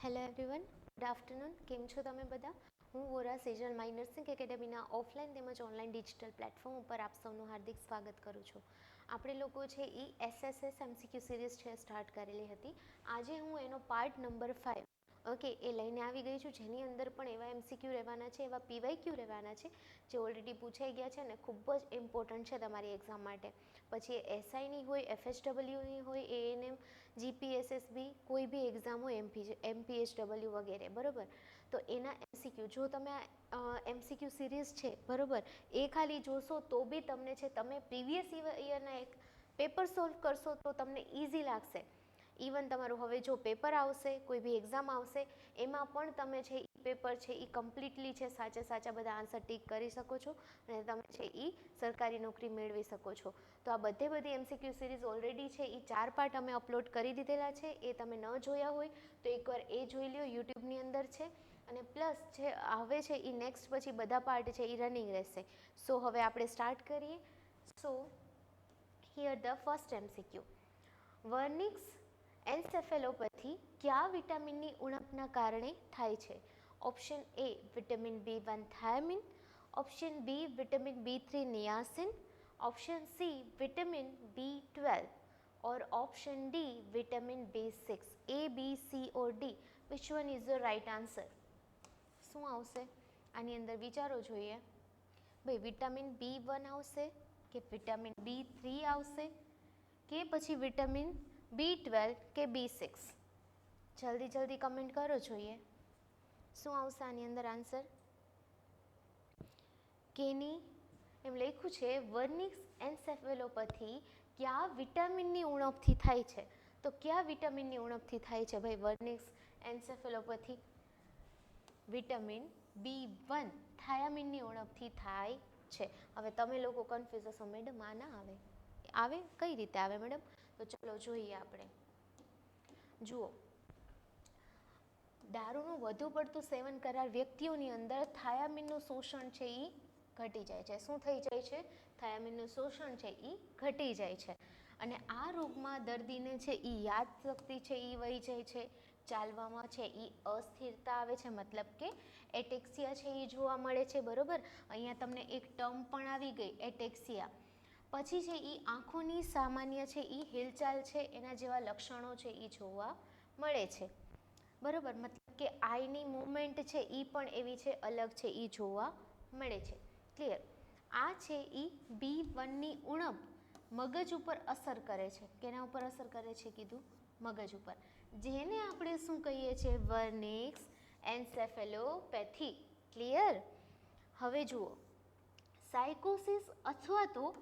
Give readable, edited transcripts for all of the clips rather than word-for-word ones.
Hello everyone, good afternoon. કેમ છો તમે બધા? હું વોરા સેજલ માય નર્સિંગ એકેડેમીના ઓફલાઈન તેમજ ઓનલાઈન ડિજિટલ પ્લેટફોર્મ ઉપર આપ સૌનું હાર્દિક સ્વાગત કરું છું. આપણે લોકો છે એ SSS MCQ સિરીઝ છે સ્ટાર્ટ કરેલી હતી. આજે હું એનો પાર્ટ નંબર 5 ઓકે એ લઈને આવી ગઈ છું, જેની અંદર પણ એવા MCQ રહેવાના છે, એવા PYQ રહેવાના છે જે ઓલરેડી પૂછાઈ ગયા છે અને ખૂબ જ ઇમ્પોર્ટન્ટ છે તમારી એક્ઝામ માટે. પછી એ SIની હોય, FSWની હોય, ANM, GPSSB, કોઈ બી એક્ઝામ હોય, MPHW વગેરે, બરાબર. તો એના MCQ જો તમે MCQ સિરીઝ છે બરાબર એ ખાલી જોશો તો બી તમને છે, તમે પ્રીવિયસ યરના એક પેપર સોલ્વ કરશો તો તમને ઇઝી લાગશે. ઇવન તમારું હવે જો પેપર આવશે, કોઈ બી એક્ઝામ આવશે, એમાં પણ તમે છે એ પેપર છે એ કમ્પ્લીટલી છે સાચા બધા આન્સર ટીક કરી શકો છો અને તમે છે એ સરકારી નોકરી મેળવી શકો છો. તો આ બધી MCQ સિરીઝ ઓલરેડી છે એ 4 પાર્ટ અમે અપલોડ કરી દીધેલા છે. એ તમે ન જોયા હોય તો એકવાર એ જોઈ લો, યુટ્યુબની અંદર છે. અને પ્લસ છે હવે છે એ નેક્સ્ટ પછી બધા પાર્ટ છે એ રનિંગ રહેશે. સો હવે આપણે સ્ટાર્ટ કરીએ. So here the first MCQ. Wernicke's encephalopathy કયા વિટામિનની ઉણપના કારણે થાય છે? Option A vitamin B1 thiamine, option B vitamin B3 niacin, option C vitamin B12 और option D vitamin B6. A, B, C और D. Which one is the right answer? શું આવશે આની અંદર વિચારો જોઈએ. ભાઈ વિટામિન B1 આવશે કે વિટામિન B3 આવશે કે પછી વિટામિન B12 કે B6? જલ્દી કમેન્ટ કરો જોઈએ. શું આવશે આની અંદર આન્સર? કેની એમ લખ્યું છે વર્નિક્સ એન્સેફેલોપેથી કયા વિટામિનની ઉણપથી થાય છે? તો કયા વિટામિનની ઉણપથી થાય છે ભાઈ વર્નિક્સ એન્સેફેલોપેથી? વિટામિન B1 થાયામીનની ઉણપથી થાય છે. હવે તમે લોકો કન્ફ્યુઝ હશો, મેડમ આ ના આવે કઈ રીતે આવે મેડમ? તો ચલો જોઈએ આપણે. જુઓ, દારૂનું વધુ પડતું સેવન કરનાર વ્યક્તિઓની અંદર થાયામીનનું શોષણ છે એ ઘટી જાય છે. શું થઈ જાય છે? થાયામીનનું શોષણ છે એ ઘટી જાય છે. અને આ રોગમાં દર્દીને છે એ યાદશક્તિ છે એ વહી જાય છે, ચાલવામાં છે એ અસ્થિરતા આવે છે, મતલબ કે એટેક્સિયા છે એ જોવા મળે છે, બરોબર. અહીંયા તમને એક ટર્મ પણ આવી ગઈ એટેક્સિયા. પછી છે એ આંખોની સામાન્ય છે એ હિલચાલ છે એના જેવા લક્ષણો છે એ જોવા મળે છે, બરોબર. મતલબ કે આઈની મૂવમેન્ટ છે એ પણ એવી છે, અલગ છે એ જોવા મળે છે. ક્લિયર? આ છે એ B1ની ઉણપ મગજ ઉપર અસર કરે છે. કેના ઉપર અસર કરે છે કીધું? મગજ ઉપર. જેને આપણે શું કહીએ છીએ? વર્નિક્સ એન્સેફેલોપેથી. ક્લિયર? હવે જુઓ, સાયકોસિસ અથવા તો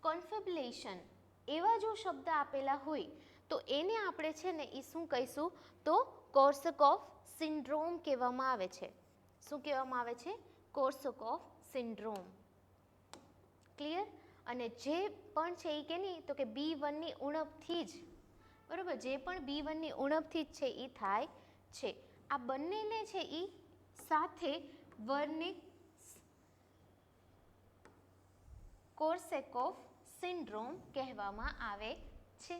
કોન્ફેબ્યુલેશન એવા જો શબ્દ આપેલા હોય તો એને આપણે છે ને એ શું કહીશું? તો કોર્સકોફ સિન્ડ્રોમ કહેવામાં આવે છે. શું કહેવામાં આવે છે? Korsakoff syndrome. ક્લિયર? અને જે પણ છે એ કે નહીં તો કે B1ની ઉણપથી જ, બરાબર, જે પણ B1ની ઉણપથી જ છે એ થાય છે. આ બંનેને છે એ સાથે વર્નિક્સ કોર્સેકોફ સિન્ડ્રોમ કહેવામાં આવે છે.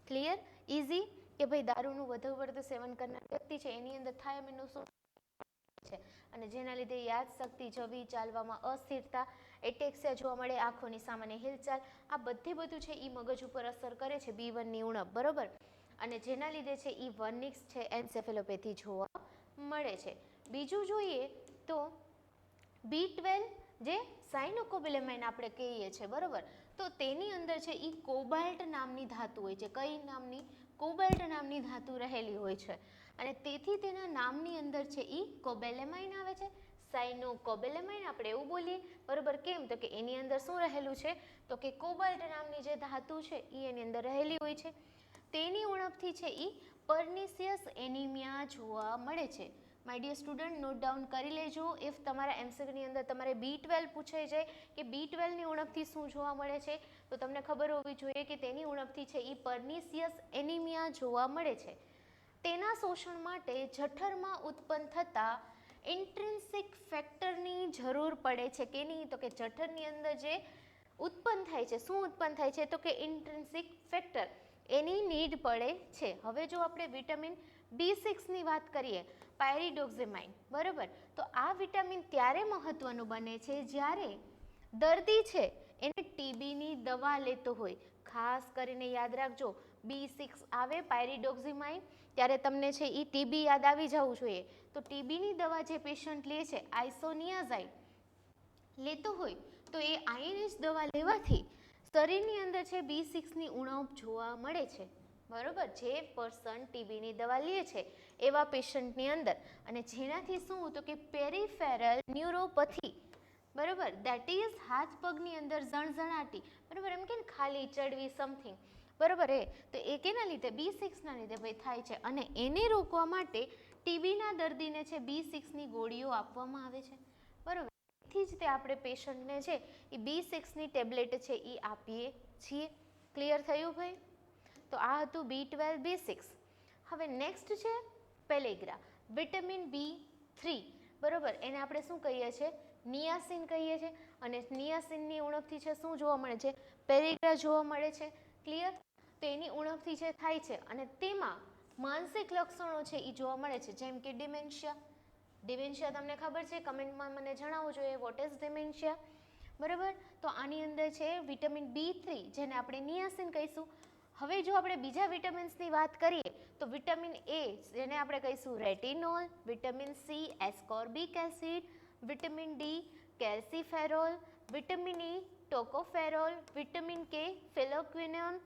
ક્લિયર? ઇઝી કે ભાઈ દારૂનું વધુ પડતું સેવન કરનાર વ્યક્તિ છે એની અંદર થાયામીનનું શોષણ છે અને જેના લીધે યાદશક્તિ જવી, ચાલવામાં અસ્થિરતા, એટેક્સિયા જોવા મળે, આંખોની સામાન્ય હિલચાલ, આ બધું છે એ મગજ ઉપર અસર કરે છે B1ની ઉણપ, બરોબર. અને જેના લીધે છે એ વર્નિક્સ છે એન્સેફેલોપેથી જોવા મળે છે. બીજું જોઈએ તો B12 જે સાયનોકોબેલેમાઇન આપણે કહીએ છીએ, બરોબર. તો તેની અંદર છે એ કોબાલ્ટ નામની ધાતુ હોય છે. કઈ નામની? કોબાલ્ટ નામની ધાતુ રહેલી હોય છે અને તેથી તેના નામની અંદર છે એ કોબેલેમાઇન આવે છે. સાયનોકોબેલેમાઇન આપણે એવું બોલીએ, બરોબર. કેમ? તો કે એની અંદર શું રહેલું છે? તો કે કોબાલ્ટ નામની જે ધાતુ છે એ એની અંદર રહેલી હોય છે. તેની ઉણપથી છે એ પર્નિશિયસ એનિમિયા જોવા મળે છે. My dear student, note down કરી લેજો. ઇફ તમારા MCQની અંદર તમારે B12 પૂછાઈ જાય કે B12ની ઉણપથી શું જોવા મળે છે તો તમને ખબર હોવી જોઈએ કે તેની ઉણપથી છે એ પર્નિશિયસ એનિમિયા જોવા મળે છે. તેના શોષણ માટે જઠરમાં ઉત્પન્ન થતા ઇન્ટ્રિન્સિક ફેક્ટરની જરૂર પડે છે. કેની? તો કે જઠરની અંદર જે ઉત્પન્ન થાય છે, શું ઉત્પન્ન થાય છે? તો કે ઇન્ટ્રિન્સિક ફેક્ટર, એની નીડ પડે છે. હવે જો આપણે વિટામિન B6ની વાત કરીએ, પાયરિડોક્સિમાઇન, બરાબર. તો આ વિટામિન ત્યારે મહત્વનું બને છે જ્યારે દર્દી છે એને ટીબીની દવા લેતો હોય. ખાસ કરીને યાદ રાખજો, B6 આવે પાયરિડોક્સિમાઇન ત્યારે તમને છે એ ટીબી યાદ આવી જવું જોઈએ. તો ટીબીની દવા જે પેશન્ટ લે છે, આઇસોનિયાઝાઇડ લેતો હોય, તો એ આઈએનએચ દવા લેવાથી શરીરની અંદર છે B6ની ઉણપ જોવા મળે છે, બરોબર. જે પર્સન ટીબીની દવા લે છે એવા પેશન્ટની અંદર, અને જેનાથી શું તો કે પેરીફેરલ ન્યુરોપથી, બરોબર, દેટ ઇઝ હાથ પગની અંદર ઝણઝણાટી, બરોબર, એમ કે ખાલી ચડવી સમથિંગ, બરોબર. તો એ કેના લીધે B6ના લીધે ભાઈ થાય છે, અને એને રોકવા માટે ટીબીના દર્દીને છે B6ની ગોળીઓ આપવામાં આવે છે, બરોબર. થી જ તે આપણે પેશન્ટને છે એ B6ની ટેબ્લેટ છે એ આપીએ છીએ. ક્લિયર થયું ભાઈ? તો આ હતું B12 B6. હવે નેક્સ્ટ છે પેલેગ્રા, વિટામિન B3, બરોબર. એને આપણે શું કહીએ છીએ? નિયાસિન કહીએ છીએ. અને નિયાસિનની ઉણપથી છે શું જોવા મળે છે? પેલેગ્રા જોવા મળે છે. ક્લિયર? તો એની ઉણપથી જે થાય છે, અને તેમાં માનસિક લક્ષણો છે એ જોવા મળે છે, જેમ કે ડિમેન્શિયા. ડિમેન્શિયા તમને ખબર છે? કમેન્ટમાં મને જણાવવું જોઈએ વોટ ઇઝ ડિમેન્શિયા, બરાબર. તો આની અંદર છે વિટામિન B3, જેને આપણે નિયાસિન કહીશું. હવે જો આપણે બીજા વિટામિન્સની વાત કરીએ તો વિટામિન A, જેને આપણે કહીશું retinol, vitamin C ascorbic acid, vitamin D calciferol, vitamin E tocopherol, vitamin K phylloquinone,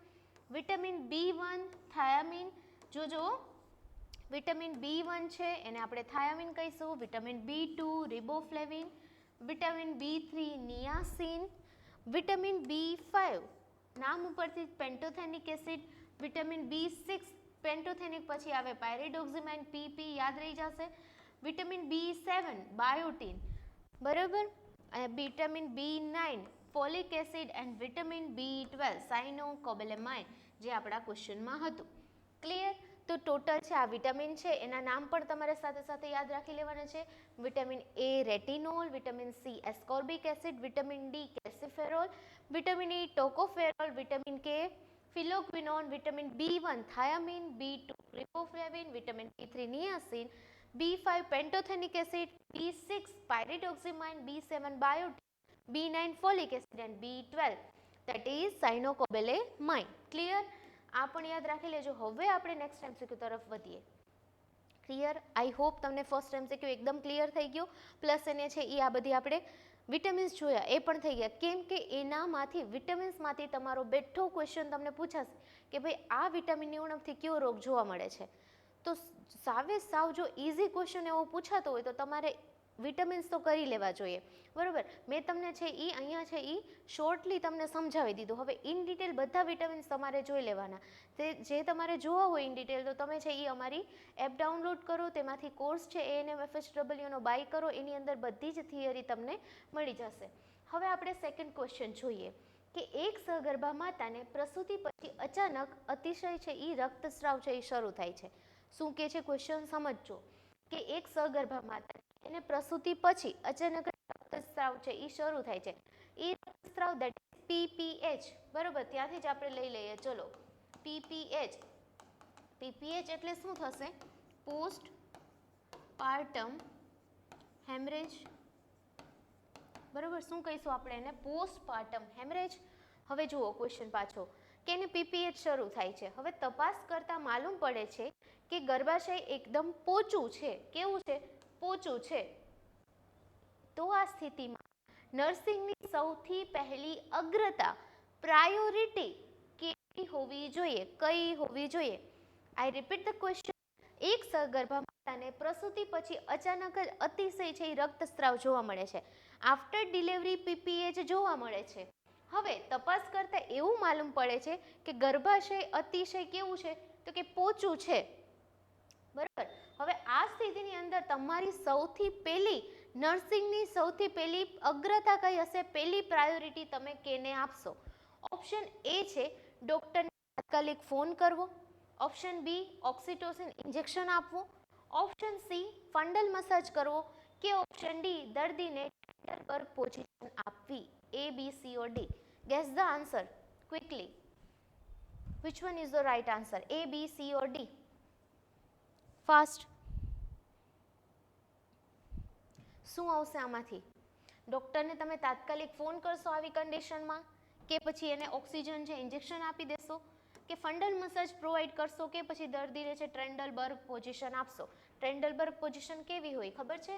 vitamin B1 thiamine. જોજો, વિટામિન B1 છે એને આપણે થાયામીન કહીશું, vitamin B2 riboflavin, vitamin B3 niacin, vitamin B5 નામ ઉપરથી પેન્ટોથેનિક એસિડ, વિટામિન B6 પેન્ટોથેનિક પછી આવે પાયરિડોક્સિમાઇન, PP યાદ રહી જશે, વિટામિન B7 બાયોટીન, બરાબર. અને vitamin B9 folic acid and vitamin B12 સાયનોકોબેલેમાઇન, જે આપણા ક્વેશ્ચનમાં હતું. ક્લિયર? તો ટોટલ છે આ વિટામિન છે એના નામ પણ તમારે સાથે સાથે યાદ રાખી લેવાના છે. Vitamin A retinol, vitamin C ascorbic acid, vitamin D calciferol, vitamin E tocopherol, vitamin K phylloquinone, vitamin B1 thiamine, B2 riboflavin, vitamin B3 niacin, B5 pantothenic acid, B6 pyridoxamine, B7 biotin, B9 folic acid and B12 that is cyanocobalamin. Clear? આ પણ યાદ રાખી લેજો. હવે આપણે next MCQ તરફ વધીએ. Clear? I hope તમને first MCQ એકદમ ક્લિયર થઈ ગયો, પ્લસ એને છે એ આ બધી આપણે વિટામિન્સ જોયા એ પણ થઈ ગયા. કેમ કે એનામાંથી વિટામિન્સમાંથી તમારો બેઠો ક્વેશ્ચન તમને પૂછાશે કે ભાઈ આ વિટામિનની ઉણપથી કયો રોગ જોવા મળે છે. તો સાવ જો ઇઝી ક્વેશ્ચન એવો પૂછાતો હોય તો તમારે વિટામિન્સ તો કરી લેવા જોઈએ, બરાબર. મેં તમને છે એ અહીંયા છે એ શોર્ટલી તમને સમજાવી દીધું. હવે ઇન ડિટેલ બધા વિટામિન્સ તમારે જોઈ લેવાના. તે જે તમારે જોવા હોય ઇન ડિટેલ તો તમે છે એ અમારી એપ ડાઉનલોડ કરો, તેમાંથી કોર્સ છે ANMFHWનો બાય કરો, એની અંદર બધી જ થિયરી તમને મળી જશે. હવે આપણે સેકન્ડ ક્વેશ્ચન જોઈએ કે એક સગર્ભા માતાને પ્રસૂતિ પછી અચાનક અતિશય છે એ રક્તસ્રાવ છે એ શરૂ થાય છે. શું કે છે ક્વેશ્ચન સમજજો કે એક સગર્ભા માતા એને પ્રસૂતિ પછી અચાનક રક્તસ્રાવ છે એ શરૂ થાય છે. એ રક્તસ્રાવ દેટ PPH, બરોબર, ત્યાંથી જ આપણે લઈ લઈએ. ચલો, PPH એટલે શું થશે? પોસ્ટ પાર્ટમ હેમરેજ, બરોબર. શું કહીશું આપણે એને? Postpartum haemorrhage. હવે જુઓ ક્વેશ્ચન પાછો કે એને PPH શરૂ થાય છે. હવે તપાસ કરતા માલુમ પડે છે કે ગર્ભાશય એકદમ પોચું છે. કેવું છે? પોચું છે. તો આ સ્થિતિમાં નર્સિંગની સૌથી પહેલી અગ્રતા, પ્રાયોરિટી કેવી હોવી જોઈએ? કઈ હોવી જોઈએ? આઈ રિપીટ ધ ક્વેશ્ચન. એક સગર્ભા માતાને પ્રસૂતિ પછી અચાનક જ અતિશય છે રક્તસ્રાવ જોવા મળે છે. આફ્ટર ડિલિવરી PPH જોવા મળે છે. હવે તપાસ કરતા એવું માલુમ પડે છે કે ગર્ભાશય અતિશય કેવું છે? તો કે પોચું છે, બરાબર. હવે આ સ્થિતિની અંદર તમારી સૌથી પહેલી નર્સિંગની સૌથી પહેલી અગ્રતા કઈ હશે? પહેલી પ્રાયોરિટી તમે કેને આપશો? ઓપ્શન એ છે ડૉક્ટરને તાત્કાલિક ફોન કરવો, ઓપ્શન બી ઓક્સિટોસિન ઇન્જેક્શન આપવું, ઓપ્શન સી ફંડલ મસાજ કરવો, કે ઓપ્શન ડી દર્દીને ટેન્ડર પર પોઝિશન આપવી. A, B, C or D? Guess the answer quickly. Which one is the right answer? A, B, C or D? Fast. શું આવશે આમાંથી? ડૉક્ટરને તમે તાત્કાલિક ફોન કરશો આવી કન્ડિશનમાં, કે પછી એને ઓક્સિજન છે ઇન્જેક્શન આપી દેશો, કે ફંડલ મસાજ પ્રોવાઈડ કરશો, કે પછી દર્દીને છે ટ્રેન્ડલબર્ગ પોઝિશન આપશો? ટ્રેન્ડલબર્ગ પોઝિશન કેવી હોય ખબર છે?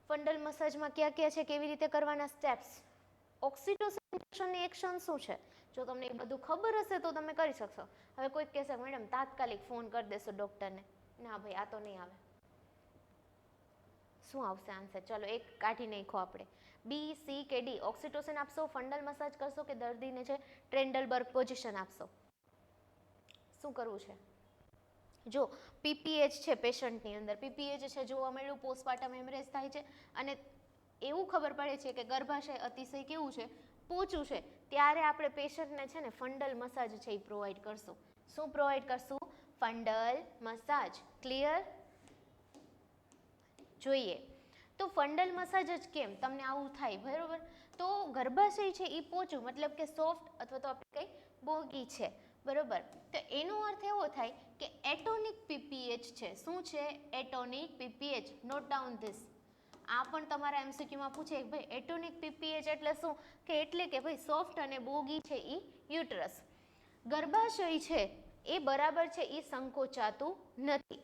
ફંડલ મસાજમાં ક્યાં ક્યાં છે, કેવી રીતે કરવાના સ્ટેપ્સ, ઓક્સિટોસિન ઇન્જેક્શનની એક્શન શું છે, જો તમને એ બધું ખબર હશે તો તમે કરી શકશો. હવે કોઈક કહેશે મેડમ તાત્કાલિક ફોન કરી દેશો ડૉક્ટરને. ના ભાઈ, આ તો નહીં આવે. શું આવશે આન્સર? ચલો એક કાઢી નાખો આપણે. બી, સી કે ડી? ઓક્સિટોસિન આપશો, ફંડલ મસાજ કરશો, કે દર્દીને છે ટ્રેન્ડલબર્ગ પોઝિશન આપશો? શું કરવું છે? જો પીપીએચ છે પેશન્ટની અંદર, પીપીએચ છે જોવા મળ્યું, પોસ્ટપાર્ટમ હેમરેજ થાય છે અને એવું ખબર પડે છે કે ગર્ભાશય અતિશય કેવું છે, પોચું છે, ત્યારે આપણે પેશન્ટને છે ને ફંડલ મસાજ છે એ પ્રોવાઈડ કરશું. શું પ્રોવાઈડ કરશું? ફંડલ મસાજ. ક્લિયર? જોઈએ તો ફંડલ મસાજ જ કેમ તમને આવું થાય, બરોબર? તો ગર્ભાશય છે એ પોચું મતલબ કે સોફ્ટ અથવા તો આપણે કઈ બોગી છે, બરોબર? તો એનો અર્થ એવો થાય કે એટોનિક પીપીએચ છે. શું છે? Atonic PPH. Note down this. આ પણ તમારા એમસીક્યુમાં પૂછે કે ભાઈ એટોનિક પીપીએચ એટલે શું, કે એટલે કે ભાઈ સોફ્ટ અને બોગી છે એ યુટરસ. ગર્ભાશય છે એ બરાબર છે એ સંકોચાતું નથી.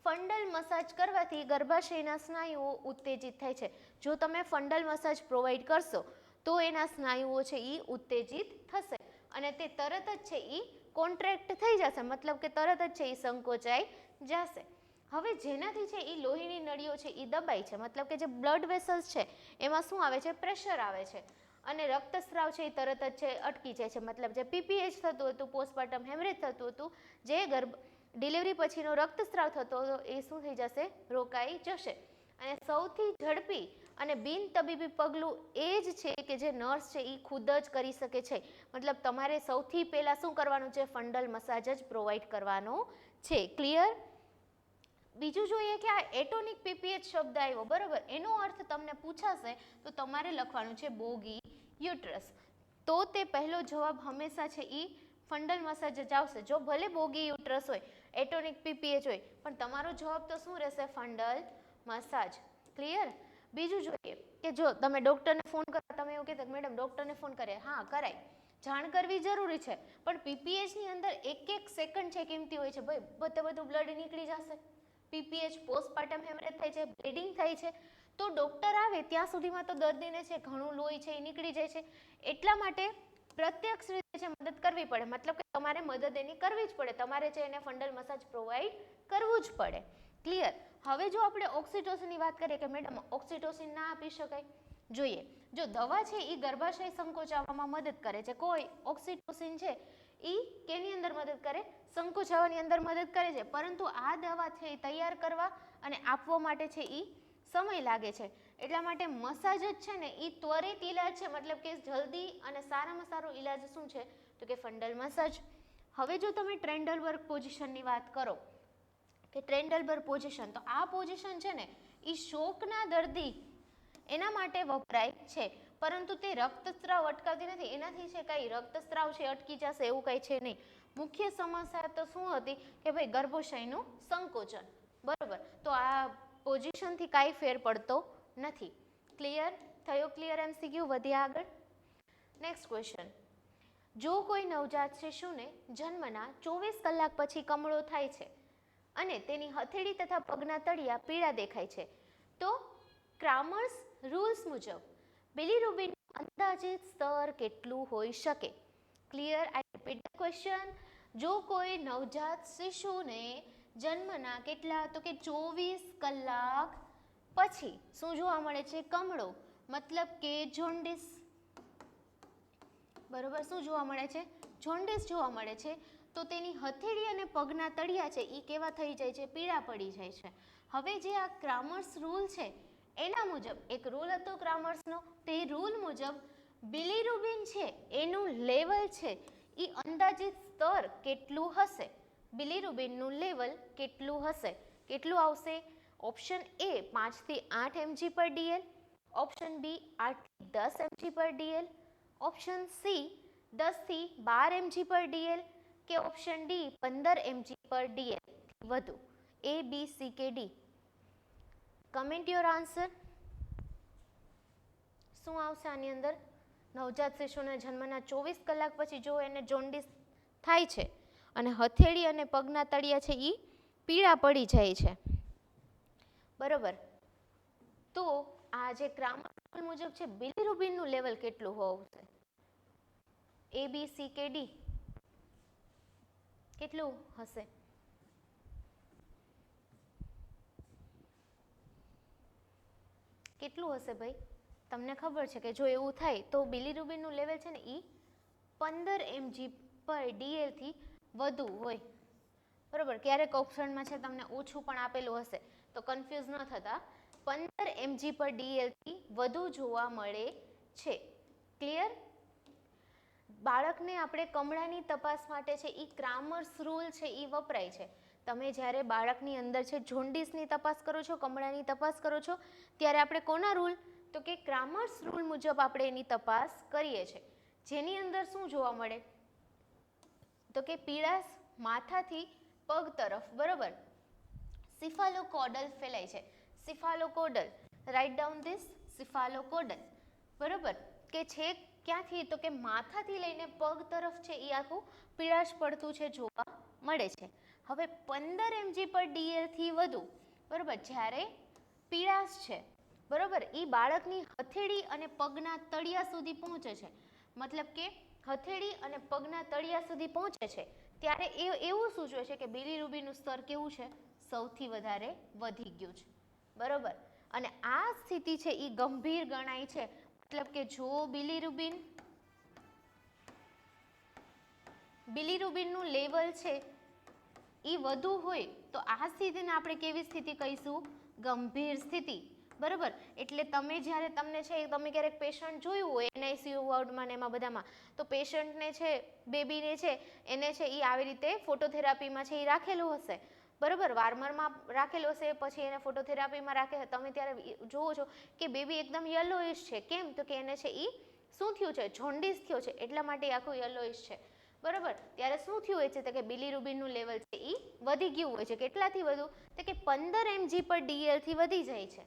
ફંડલ મસાજ કરવાથી ગર્ભાશયના સ્નાયુઓ ઉત્તેજિત થાય છે. જો તમે ફંડલ મસાજ પ્રોવાઈડ કરશો તો એના સ્નાયુઓ છે એ ઉત્તેજિત થશે અને તે તરત જ છે એ કોન્ટ્રેક્ટ થઈ જશે, મતલબ કે તરત જ છે એ સંકોચાઈ જશે. હવે જેનાથી છે એ લોહીની નળીઓ છે એ દબાય છે, મતલબ કે જે બ્લડ વેસલ્સ છે એમાં શું આવે છે? પ્રેશર આવે છે અને રક્તસ્રાવ છે એ તરત જ છે અટકી જાય છે. મતલબ જે પીપીએચ થતું હતું, પોસ્ટપાર્ટમ હેમરેજ થતું હતું, જે ડિલિવરી પછીનો રક્તસ્રાવ થતો હતો એ શું થઈ જશે? રોકાઈ જશે. અને સૌથી ઝડપી અને બિનતબીબી પગલું એ જ છે કે જે નર્સ છે એ ખુદ જ કરી શકે છે. મતલબ તમારે સૌથી પહેલાં શું કરવાનું છે? ફંડલ મસાજ જ પ્રોવાઈડ કરવાનો છે. ક્લિયર? બીજું જોઈએ કે આ એટોનિક પીપીએચ શબ્દ આવ્યો, બરોબર? એનો અર્થ તમને પૂછાશે તો તમારે લખવાનું છે બોગી યુટરસ. તો તે પહેલો જવાબ હંમેશા છે એ ફંડલ મસાજ જ આવશે. જો ભલે બોગી યુટરસ હોય, એટોનિક પીપીએચ હોય, પણ તમારો જવાબ તો શું રહેશે? ફંડલ મસાજ. ક્લિયર? બીજું જોઈએ કે જો તમે ડૉક્ટરને ફોન કરો, તમે એવું કહેતા મેડમ ડૉક્ટરને ફોન કરે, હા કરાય, જાણ કરવી જરૂરી છે, પણ પીપીએચની અંદર એક એક સેકન્ડ છે કિંમતી હોય છે. ભાઈ બધું બ્લડ નીકળી જશે, પીપીએચ પોસ્ટપાર્ટમ હેમરેજ થાય છે, બ્લીડિંગ થાય છે, તો ડૉક્ટર આવે ત્યાં સુધીમાં તો દર્દીને છે ઘણું લોહી છે એ નીકળી જાય છે. એટલા માટે પ્રત્યક્ષ રીતે છે મદદ કરવી પડે, મતલબ કે તમારે મદદ એની કરવી જ પડે, તમારે છે એને ફંડલ મસાજ પ્રોવાઈડ કરવું જ પડે. ક્લિયર? હવે જો આપણે ઓક્સિટોસિનની વાત કરીએ કે મેડમ ઓક્સિટોસિન ના આપી શકાય, જોઈએ જો દવા છે એ ગર્ભાશય સંકોચાવવામાં મદદ કરે છે. કોઈ ઓક્સિટોસિન છે એ કેની અંદર મદદ કરે? સંકોચાવાની અંદર મદદ કરે છે, પરંતુ આ દવા છે એ તૈયાર કરવા અને આપવા માટે છે એ સમય લાગે છે. એટલા માટે મસાજ જ છે ને એ ત્વરિત ઈલાજ છે, મતલબ કે જલ્દી અને સારામાં સારો ઈલાજ શું છે? તો કે ફંડલ મસાજ. હવે જો તમે ટ્રેન્ડલબર્ગ પોઝિશનની વાત કરો કે ટ્રેન્ડલબર્ગ પોઝિશન, તો આ પોઝિશન છે ને એ શોકના દર્દી એના માટે વપરાય છે, પરંતુ તે રક્તસ્રાવ અટકાવતી નથી. એનાથી છે કાંઈ રક્તસ્રાવ છે અટકી જશે એવું કાંઈ છે નહીં. મુખ્ય સમસ્યા તો શું હતી કે ભાઈ ગર્ભાશયનું સંકોચન, બરોબર? તો આ પોઝિશનથી કાંઈ ફેર પડતો નથી. ક્લિયર થયો? Clear MCQ. વધ્યા આગળ. Next question. જો કોઈ નવજાત શિશુને જન્મના 24 કલાક પછી કમળો થાય છે અને તેની હથેળી તથા પગના તળિયા પીળા દેખાય છે, તો ક્રામર્સ રૂલ્સ મુજબ બિલીરુબિનનું અંદાજિત સ્તર કેટલું હોઈ શકે? Clear? I repeat the question. જો કોઈ નવજાત શિશુને જન્મના કેટલા? તો કે 24 કલાક પછી શું જોવા મળે છે? કમળો, મતલબ કે જોન્ડિસ, બરોબર? શું જોવા મળે છે? જોન્ડિસ જોવા મળે છે. તો તેની હથેળી અને પગના તળિયા છે એ કેવા થઈ જાય છે? પીળા પડી જાય છે. હવે જે આ ક્રામર્સ રૂલ છે એના મુજબ, એક રૂલ હતો ક્રામર્સનો, તે રૂલ મુજબ બિલીરુબિન છે એનું લેવલ છે એ અંદાજિત સ્તર કેટલું હશે? બિલીરુબિનનું લેવલ કેટલું હશે? કેટલું આવશે? ઓપ્શન એ 5 થી 8 mg પર DL, ઓપ્શન બી 8 થી 10 mg પર DL, ઓપ્શન સી 10 થી 12 mg પર DL, કે ઓપ્શન ડી 15 mg પર DL વધુ. A, B, C કે D? Comment your answer. શું આવશે આની અંદર? નવજાત શિશુના જન્મના 24 કલાક પછી જો એને જોન્ડિસ થાય છે અને હથેળી અને પગના તળિયા છે એ પીળા પડી જાય છે, બરોબર, તો આ જે ક્રામર મુજબ છે બિલિરુબિનનું લેવલ કેટલું હોવું છે? A, B, C કે D? કેટલું હશે? કેટલું હશે ભાઈ? તમને ખબર છે કે જો એવું થાય તો બિલિરુબિનનું લેવલ છે ને એ 15 mg/dl થી વધુ હોય, બરોબર. ક્યારેક ઓપ્શનમાં છે તમને ઓછું પણ આપેલું હશે તો કન્ફ્યુઝ ન થતા. 15 mg/dl થી વધુ જોવા મળે છે. ક્લિયર? બાળકને આપણે કમળાની તપાસ માટે છે એ ક્રામર્સ રૂલ છે એ વપરાય છે. તમે જ્યારે બાળકની અંદર છે જોન્ડિસની તપાસ કરો છો, કમળાની તપાસ કરો છો, ત્યારે આપણે કોના રૂલ? તો કે ક્રામર્સ રૂલ મુજબ આપણે એની તપાસ કરીએ છીએ. જેની અંદર શું જોવા મળે? તો કે પીળાશ માથાથી પગ તરફ, બરોબર, સિફાલોકોડલ ફેલાય છે. સિફાલોકોડલ, રાઇટ ડાઉન ધીસ, સિફાલોકોડલ, બરોબર, કે છે ક્યાંથી? તો કે માથાથી લઈને પગ તરફ છે એ આખું પીળાશ પડતું છે જોવા મળે છે. હવે 15 mg/dl થી વધુ, બરોબર, જ્યારે પીળાશ છે, બરોબર, એ બાળકની હથેળી અને પગના તળિયા સુધી પહોંચે છે, મતલબ કે હથેળી અને પગના તળિયા સુધી પહોંચે છે, ત્યારે એવું સૂચવે છે કે બિલિરુબિનનું સ્તર કેવું છે? સૌથી વધારે વધી ગયું છે, બરોબર. અને આ સ્થિતિ છે એ ગંભીર ગણાય છે. મતલબ કે જો બિલિરુબિનનું લેવલ છે એ વધુ હોય તો આ સ્થિતિને આપણે કેવી સ્થિતિ કહીશું? ગંભીર સ્થિતિ, બરોબર. એટલે તમે જ્યારે તમને છે તમે ક્યારેક પેશન્ટ જોયું હોય NICU વોર્ડમાં ને એમાં બધામાં, તો પેશન્ટને છે, બેબીને છે, એને છે એ આવી રીતે ફોટોથેરાપીમાં છે એ રાખેલું હશે, બરોબર, વાર્મરમાં રાખેલું હશે, પછી એને ફોટોથેરાપીમાં રાખે, તમે ત્યારે જોવો છો કે બેબી એકદમ યલોઇશ છે. કેમ? તો કે એને છે એ શું થયું છે? જોન્ડિસ થયો છે, એટલા માટે આખું યલોઇશ છે, બરોબર. ત્યારે શું થયું હોય છે? તો કે બિલિરુબિનનું લેવલ છે એ વધી ગયું હોય છે. કેટલાથી વધુ? તો કે 15 mg/dl થી વધી જાય છે.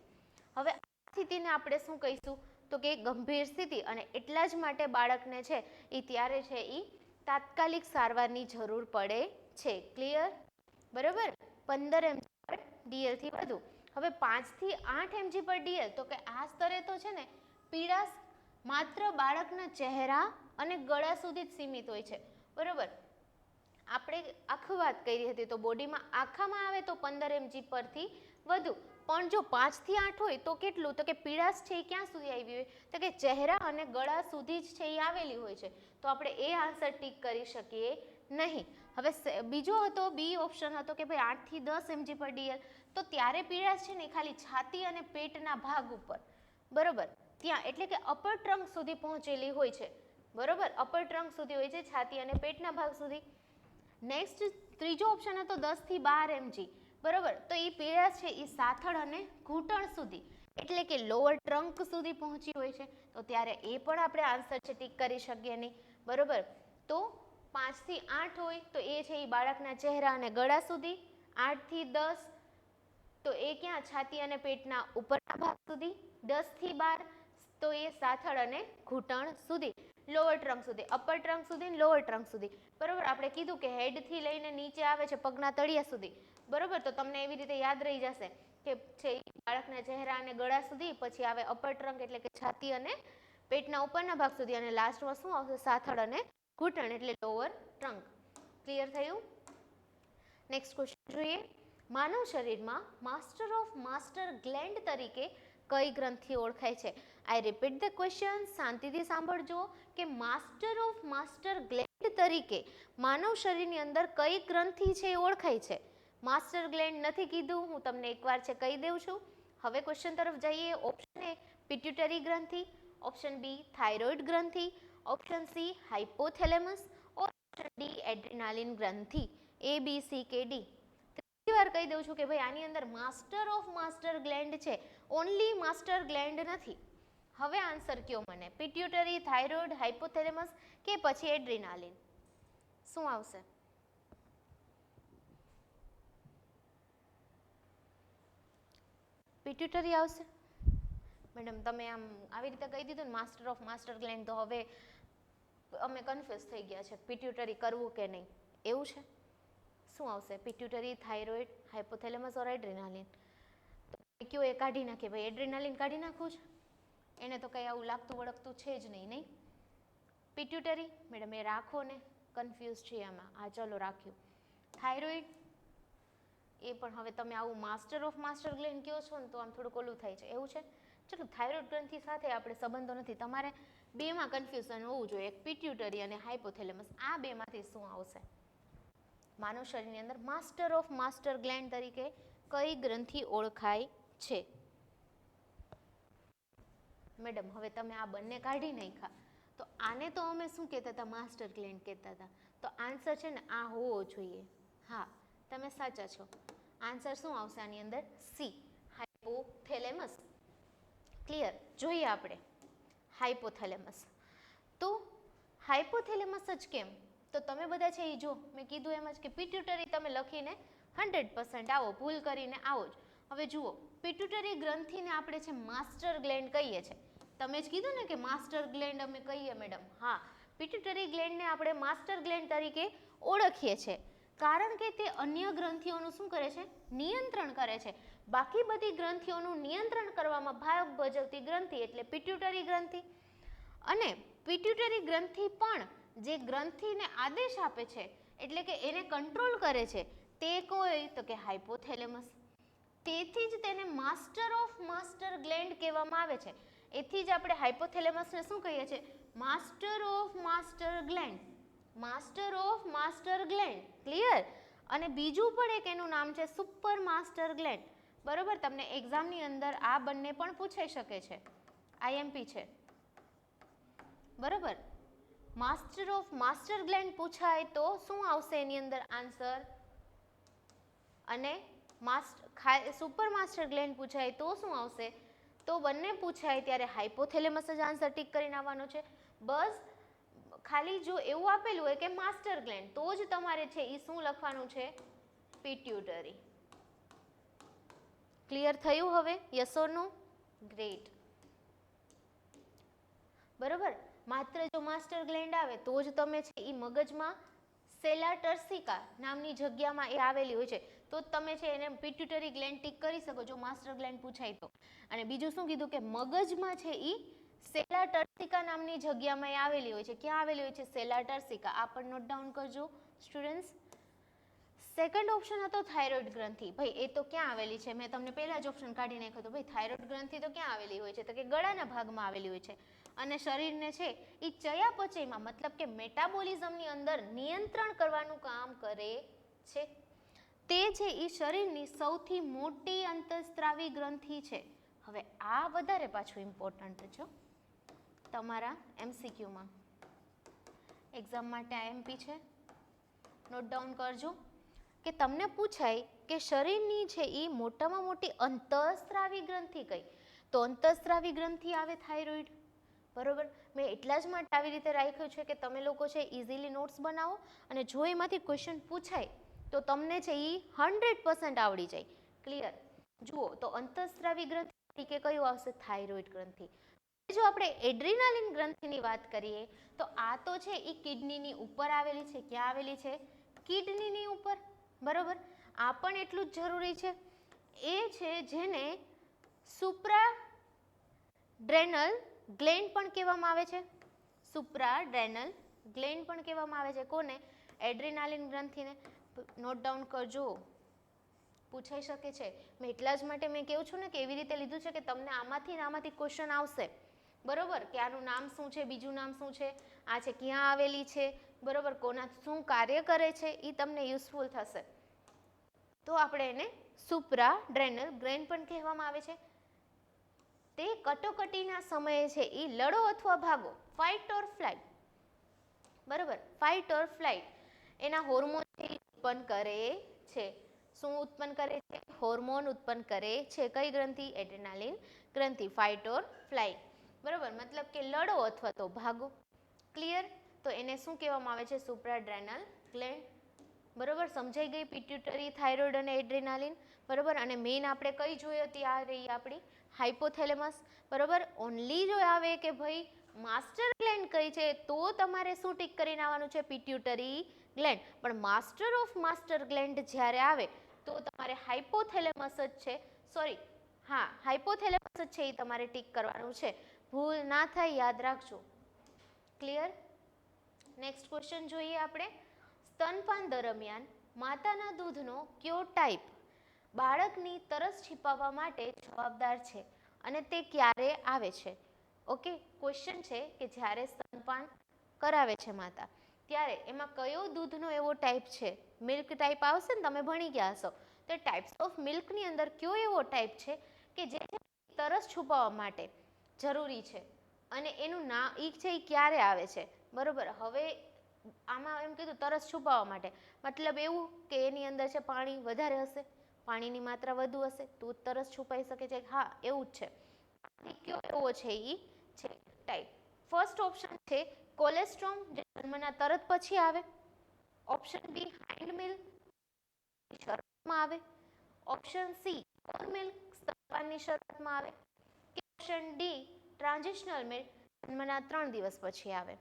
હવે આ સ્થિતિને આપણે શું કહીશું? તો કે ગંભીર સ્થિતિ. અને એટલા જ માટે બાળકને છે એ ત્યારે છે એ તાત્કાલિક સારવારની જરૂર પડે છે. ક્લિયર? બરોબર. 15 mg/dl થી વધુ. હવે 5 થી 8 mg/dl, તો કે આ સ્તરે તો છે ને પીળાશ માત્ર બાળકના ચહેરા અને ગળા સુધી જ સીમિત હોય છે, બરોબર. આપણે આખી વાત કરી હતી તો બોડીમાં આખામાં આવે તો 15 mg પરથી વધુ, પણ જો 5 થી 8 હોય તો કેટલું? તો કે પીળાશ છે એ ક્યાં સુધી આવી હોય? તો કે ચહેરા અને ગળા સુધી જ છે એ આવેલી હોય છે. તો આપણે એ આન્સર ટીક કરી શકીએ નહીં. હવે બીજો હતો, બી ઓપ્શન હતો કે ભાઈ 8 થી 10 mg/dl, તો ત્યારે પીળાશ છે ને ખાલી છાતી અને પેટના ભાગ ઉપર, બરોબર, ત્યાં, એટલે કે અપર ટ્રંક સુધી પહોંચેલી હોય છે, બરોબર, અપર ટ્રંક સુધી હોય છે, છાતી અને પેટના ભાગ સુધી. નેક્સ્ટ ત્રીજો ઓપ્શન હતો 10 થી 12 mg, બરોબર, તો એ પીળાશ છે એ સાથળ અને ઘૂંટણ સુધી, એટલે કે લોઅર ટ્રંક સુધી પહોંચી હોય છે. તો ત્યારે એ પણ આપણે આન્સર છે ટીક કરી શકીએ નહીં, બરોબર. તો 5 થી 8 હોય તો એ છે એ બાળકના ચહેરા અને ગળા સુધી, 8 થી 10 તો એ ક્યાં? છાતી અને પેટના ઉપરના ભાગ સુધી, 10 થી 12 તો એ સાથળ અને ઘૂંટણ સુધી, લોઅર ટ્રંક સુધી, અપર ટ્રંક સુધી ને લોઅર ટ્રંક સુધી, બરોબર. આપણે કીધું કે હેડ થી લઈને નીચે આવે છે પગના તળિયા સુધી, બરોબર. તો તમને એવી રીતે યાદ રહી જશે કે છે બાળકના ચહેરા અને ગળા સુધી, પછી આવે અપર ટ્રંક એટલે કે છાતી અને પેટના ઉપરના ભાગ સુધી, અને લાસ્ટમાં શું આવશે? સાથળ અને ઘૂંટણ એટલે લોઅર ટ્રંક. ક્લિયર થયું? નેક્સ્ટ ક્વેશ્ચન જોઈએ. માનવ શરીરમાં માસ્ટર ઓફ માસ્ટર ગ્લેન્ડ તરીકે કઈ ગ્રંથિ ઓળખાય છે? આઈ રિપીટ ધ ક્વેશ્ચન, શાંતિથી સાંભળજો કે માસ્ટર ઓફ માસ્ટર ગ્લેન્ડ તરીકે માનવ શરીરની અંદર કઈ ગ્રંથિ છે એ ઓળખાય છે? માસ્ટર ગ્લેન્ડ નથી કીધું, હું તમને એકવાર છે કહી દઉં છું. હવે ક્વેશ્ચન તરફ જઈએ. ઓપ્શન એ પિટ્યુટરી ગ્રંથિ, ઓપ્શન બી થાઇરોઇડ ગ્રંથિ, option C hypothalamus, option D adrenaline ગ્રંથિ. A, B, C કે D? ત્રીજી વાર કહી દઉં છું કે ભાઈ આની અંદર માસ્ટર ઓફ માસ્ટર ગ્લેન્ડ છે, ઓનલી માસ્ટર ગ્લેન્ડ નથી. હવે આન્સર કયો મને? પિટ્યુટરી, થાઇરોઇડ, હાઇપોથેલેમસ કે પછી એડ્રિનાલિન? શું આવશે? પિટ્યુટરી આવશે. મેડમ તમે આમ આવી રીતે કહી દીધું ને માસ્ટર ઓફ માસ્ટર ગ્લેન્ડ, તો હવે અમે કન્ફ્યુઝ થઈ ગયા છે પિટ્યુટરી કરવું કે નહીં. એવું છે? શું આવશે? પિટ્યુટરી, થાઇરોઇડ, હાઇપોથેલેમસ ઓર એડ્રેનાલિન? તો કયો એ કાઢી નાખીએ ભાઈ, એડ્રેનાલિન કાઢી નાખવું છે? એને તો કંઈ આવું લાગતું વળગતું છે જ નહીં, નહીં? પિટ્યુટરી મેડમ એ રાખો ને, કન્ફ્યુઝ છે આમાં. હા ચલો રાખ્યું. થાઇરોઇડ એ પણ હવે તમે આવું માસ્ટર ઓફ માસ્ટર ગ્લેન્ડ કહો છો ને તો આમ થોડુંક ઓલું થાય છે. એવું છે? ચલો થાઇરોઇડ ગ્રંથિ સાથે આપણે સંબંધો નથી, તમારે બેમાં કન્ફ્યુઝન હોવું જોઈએ, એક પિટ્યુટરી અને હાઇપોથેલેમસ. આ બેમાંથી શું આવશે? માનવ શરીરની અંદર માસ્ટર ઓફ માસ્ટર ગ્લેન્ડ તરીકે કઈ ગ્રંથિ ઓળખાય છે? મેડમ હવે તમે આ બંને કાઢી નાખ્યા, તો આને તો અમે શું કહેતા હતા? માસ્ટર ગ્લેન્ડ કહેતા હતા. તો આન્સર છે ને આ હોવો જોઈએ. હા તમે સાચા છો. આન્સર શું આવશે આની અંદર? C, hypothalamus. ક્લિયર? જોઈએ આપણે હાઇપોથેલેમસ. તો હાઇપોથેલેમસ જ કેમ? તો તમે બધા છે એ જો મેં કીધું એમ જ કે પિટ્યુટરી તમે લખીને 100% આવો, ભૂલ કરીને આવો જ. હવે જુઓ, પિટ્યુટરી ગ્રંથિને આપણે છે માસ્ટર ગ્લેન્ડ કહીએ છીએ. તમે જ કીધું ને કે માસ્ટર ગ્લેન્ડ અમે કહીએ મેડમ. હા, પિટ્યુટરી ગ્લેન્ડને આપણે માસ્ટર ગ્લેન્ડ તરીકે ઓળખીએ છીએ કારણ કે તે અન્ય ગ્રંથિઓનું શું કરે છે? નિયંત્રણ કરે છે. બાકી બધી ગ્રંથિઓનું નિયંત્રણ કરવામાં ભાગ ભજવતી ગ્રંથિ એટલે પિટ્યુટરી ગ્રંથિ. અને પિટ્યુટરી ગ્રંથિ પણ જે ગ્રંથિને આદેશ આપે છે એટલે કે એને કંટ્રોલ કરે છે તે કોઈ તો કે હાઇપોથેલેમસ. તેથી જ તેને માસ્ટર ઓફ માસ્ટર ગ્લેન્ડ કહેવામાં આવે છે. એથી જ આપણે હાઇપોથેલેમસને શું કહીએ છીએ? Master of master gland. Master of master gland. Clear? અને બીજું પણ એક એનું નામ છે સુપર માસ્ટર ગ્લેન્ડ. બરોબર? તમને એક્ઝામની અંદર આ બંને પણ પૂછાઈ શકે છે, આઈએમપી છે. બરોબર? માસ્ટર ઓફ માસ્ટર ગ્લેન્ડ પૂછાય તો શું આવશે એની અંદર આન્સર? અને સુપર માસ્ટર ગ્લેન્ડ પૂછાય તો શું આવશે? તો બંને પૂછાય ત્યારે હાઇપોથેલેમસ જ આન્સર ટીક કરીને આવવાનો છે. બસ ખાલી જો એવું આપેલું હોય કે માસ્ટર ગ્લેન્ડ તો જ તમારે છે એ શું લખવાનું છે? પિટ્યુટરી. ક્લિયર થયું હવે? Yes or no? ગ્રેટ. બરોબર? માત્ર જો માસ્ટર ગ્લેન્ડ આવે તો જ તમે છે એ મગજમાં સેલા ટર્સિકા નામની જગ્યામાં એ આવેલી હોય છે તો જ તમે છે એને પિટ્યુટરી ગ્લેન્ડ ટીક કરી શકો જો માસ્ટર ગ્લેન્ડ પૂછાય તો. અને બીજું શું કીધું કે મગજમાં છે એ સેલા ટર્સિકા નામની જગ્યામાં એ આવેલી હોય છે. ક્યાં આવેલી હોય છે? સેલા ટર્સિકા. આ પણ નોટ ડાઉન કરજો સ્ટુડન્ટ્સ. સેકન્ડ ઓપ્શન હતો થાઇરોઇડ ગ્રંથિ. ભાઈ એ તો ક્યાં આવેલી છે? મેં તમને પહેલા જ ઓપ્શન કાઢી નાખ્યો હતો. ભાઈ થાઇરોઇડ ગ્રંથિ તો ક્યાં આવેલી હોય છે? તો કે ગળાના ભાગમાં આવેલી હોય છે અને શરીરને છે એ ચયાપચયમાં મતલબ કે મેટાબોલિઝમની અંદર નિયંત્રણ કરવાનું કામ કરે છે. તે છે એ શરીરની સૌથી મોટી અંતઃસ્ત્રાવી ગ્રંથિ છે. હવે આ વધારે પાછું ઇમ્પોર્ટન્ટ છે તમારા એમસીક્યુમાં. એક્ઝામ માટે આઈએમપી છે, નોટ ડાઉન કરજો. કે તમને પૂછાય કે શરીરની છે એ મોટામાં મોટી અંતઃસ્ત્રાવી ગ્રંથિ કઈ? તો અંતઃસ્ત્રાવી ગ્રંથિ આવે થાઇરોઇડ. બરોબર? મેં એટલા જ માટે આવી રીતે રાખ્યું છે કે તમે લોકો છે ઇઝીલી નોટ્સ બનાવો અને જો એમાંથી ક્વેશ્ચન પૂછાય તો તમને છે એ 100% આવડી જાય. ક્લિયર? જુઓ તો અંતઃસ્ત્રાવી ગ્રંથિ તરીકે કયું આવશે? થાઇરોઇડ ગ્રંથિ. જો આપણે એડ્રીનાલિન ગ્રંથિની વાત કરીએ તો આ તો છે એ કિડનીની ઉપર આવેલી છે. ક્યાં આવેલી છે? કિડનીની ઉપર. બરોબર? આ પણ એટલું જ જરૂરી છે. એ છે જેને સુપ્રાડ્રેનલ ગ્લેન્ડ પણ કહેવામાં આવે છે. સુપ્રાડ્રેનલ ગ્લેન્ડ પણ કહેવામાં આવે છે. કોને? એડ્રીનાલિન ગ્રંથિને. નોટ ડાઉન કરજો, પૂછાઈ શકે છે. મેં એટલા જ માટે મેં કહું છું ને કે એવી રીતે લીધું છે કે તમને આમાંથી ક્વેશ્ચન આવશે. બરોબર? કે આનું નામ શું છે, બીજું નામ શું છે, આ છે ક્યાં આવેલી છે, બરોબર, કોના શું કાર્ય કરે છે, એ તમને યુઝફુલ થશે. તો આપણે એને સુપ્રાડ્રેનલ ગ્લેન્ડ પણ કહેવામાં આવે છે. તે કટોકટીના સમયે છે એ લડો અથવા ભાગો, ફાઇટ ઓર ફ્લાઇટ. બરોબર? ફાઇટ ઓર ફ્લાઇટ એના હોર્મોન ઉત્પન્ન કરે છે. શું ઉત્પન્ન કરે છે? હોર્મોન ઉત્પન્ન કરે છે. કઈ ગ્રંથિ? એડ્રેનાલિન ગ્રંથિ. ફાઇટ ઓર ફ્લાઇટ. બરોબર? મતલબ કે લડો અથવા તો ભાગો. ક્લિયર? તો એને શું કહેવામાં આવે છે? સુપ્રાડ્રેનલ ગ્લેન્ડ. બરોબર, સમજાઈ ગઈ પિટ્યુટરી, થાઇરોઇડ અને એડ્રેનાલિન. બરોબર, અને મેઇન આપણે કઈ જોઈ હતી, આ રહી આપણી હાઇપોથેલેમસ. બરોબર, ઓનલી જો આવે કે ભાઈ માસ્ટર ગ્લેન્ડ કઈ છે તો તમારે શું ટીક કરીને આવવાનું છે, પિટ્યુટરી ગ્લેન્ડ. પણ માસ્ટર ઓફ માસ્ટર ગ્લેન્ડ જ્યારે આવે તો તમારે હાઇપોથેલેમસ જ છે, સોરી હા હાઇપોથેલેમસ જ છે એ તમારે ટીક કરવાનું છે. ભૂલ ના થાય, યાદ રાખજો. ક્લિયર? નેક્સ્ટ ક્વેશ્ચન જોઈએ આપણે. સ્તનપાન દરમિયાન માતાના દૂધનો કયો ટાઈપ બાળકની તરસ छिपाવવા માટે જવાબદાર છે અને તે ક્યારે આવે છે? ઓકે, ક્વેશ્ચન છે કે જ્યારે સ્તનપાન કરાવે છે માતા ત્યારે એમાં કયો દૂધનો એવો ટાઈપ છે, મિલ્ક ટાઈપ આવશે ને, તમે ભણી ગયા હશો તો ટાઈપ્સ ઓફ મિલ્કની અંદર કયો એવો ટાઈપ છે કે જે તરસ છુપાવવા માટે જરૂરી છે અને એનું ના ઈ છે એ ક્યારે આવે છે? બરોબર, હવે આમાં એમ કીધું તરસ છુપાવવા માટે, મતલબ એવું કે એની અંદર છે પાણી વધારે હશે, પાણીની માત્રા વધુ હશે તો તરસ છુપાઈ શકે છે. હા, એવું જ છે. કયો એવો છે ઈ છે ટાઈપ? ફર્સ્ટ ઓપ્શન છે કોલેસ્ટ્રોમ, જે જન્મના તરત પછી આવે. ઓપ્શન બી હાઇન્ડ મિલ્ક, શરૂઆતમાં આવે. ઓપ્શન સી ફોર મિલ્ક, સ્તનપાનની શરૂઆતમાં આવે. ઓપ્શન ડી ટ્રાન્ઝિશનલ મિલ્ક, જન્મના 3 દિવસ પછી આવે.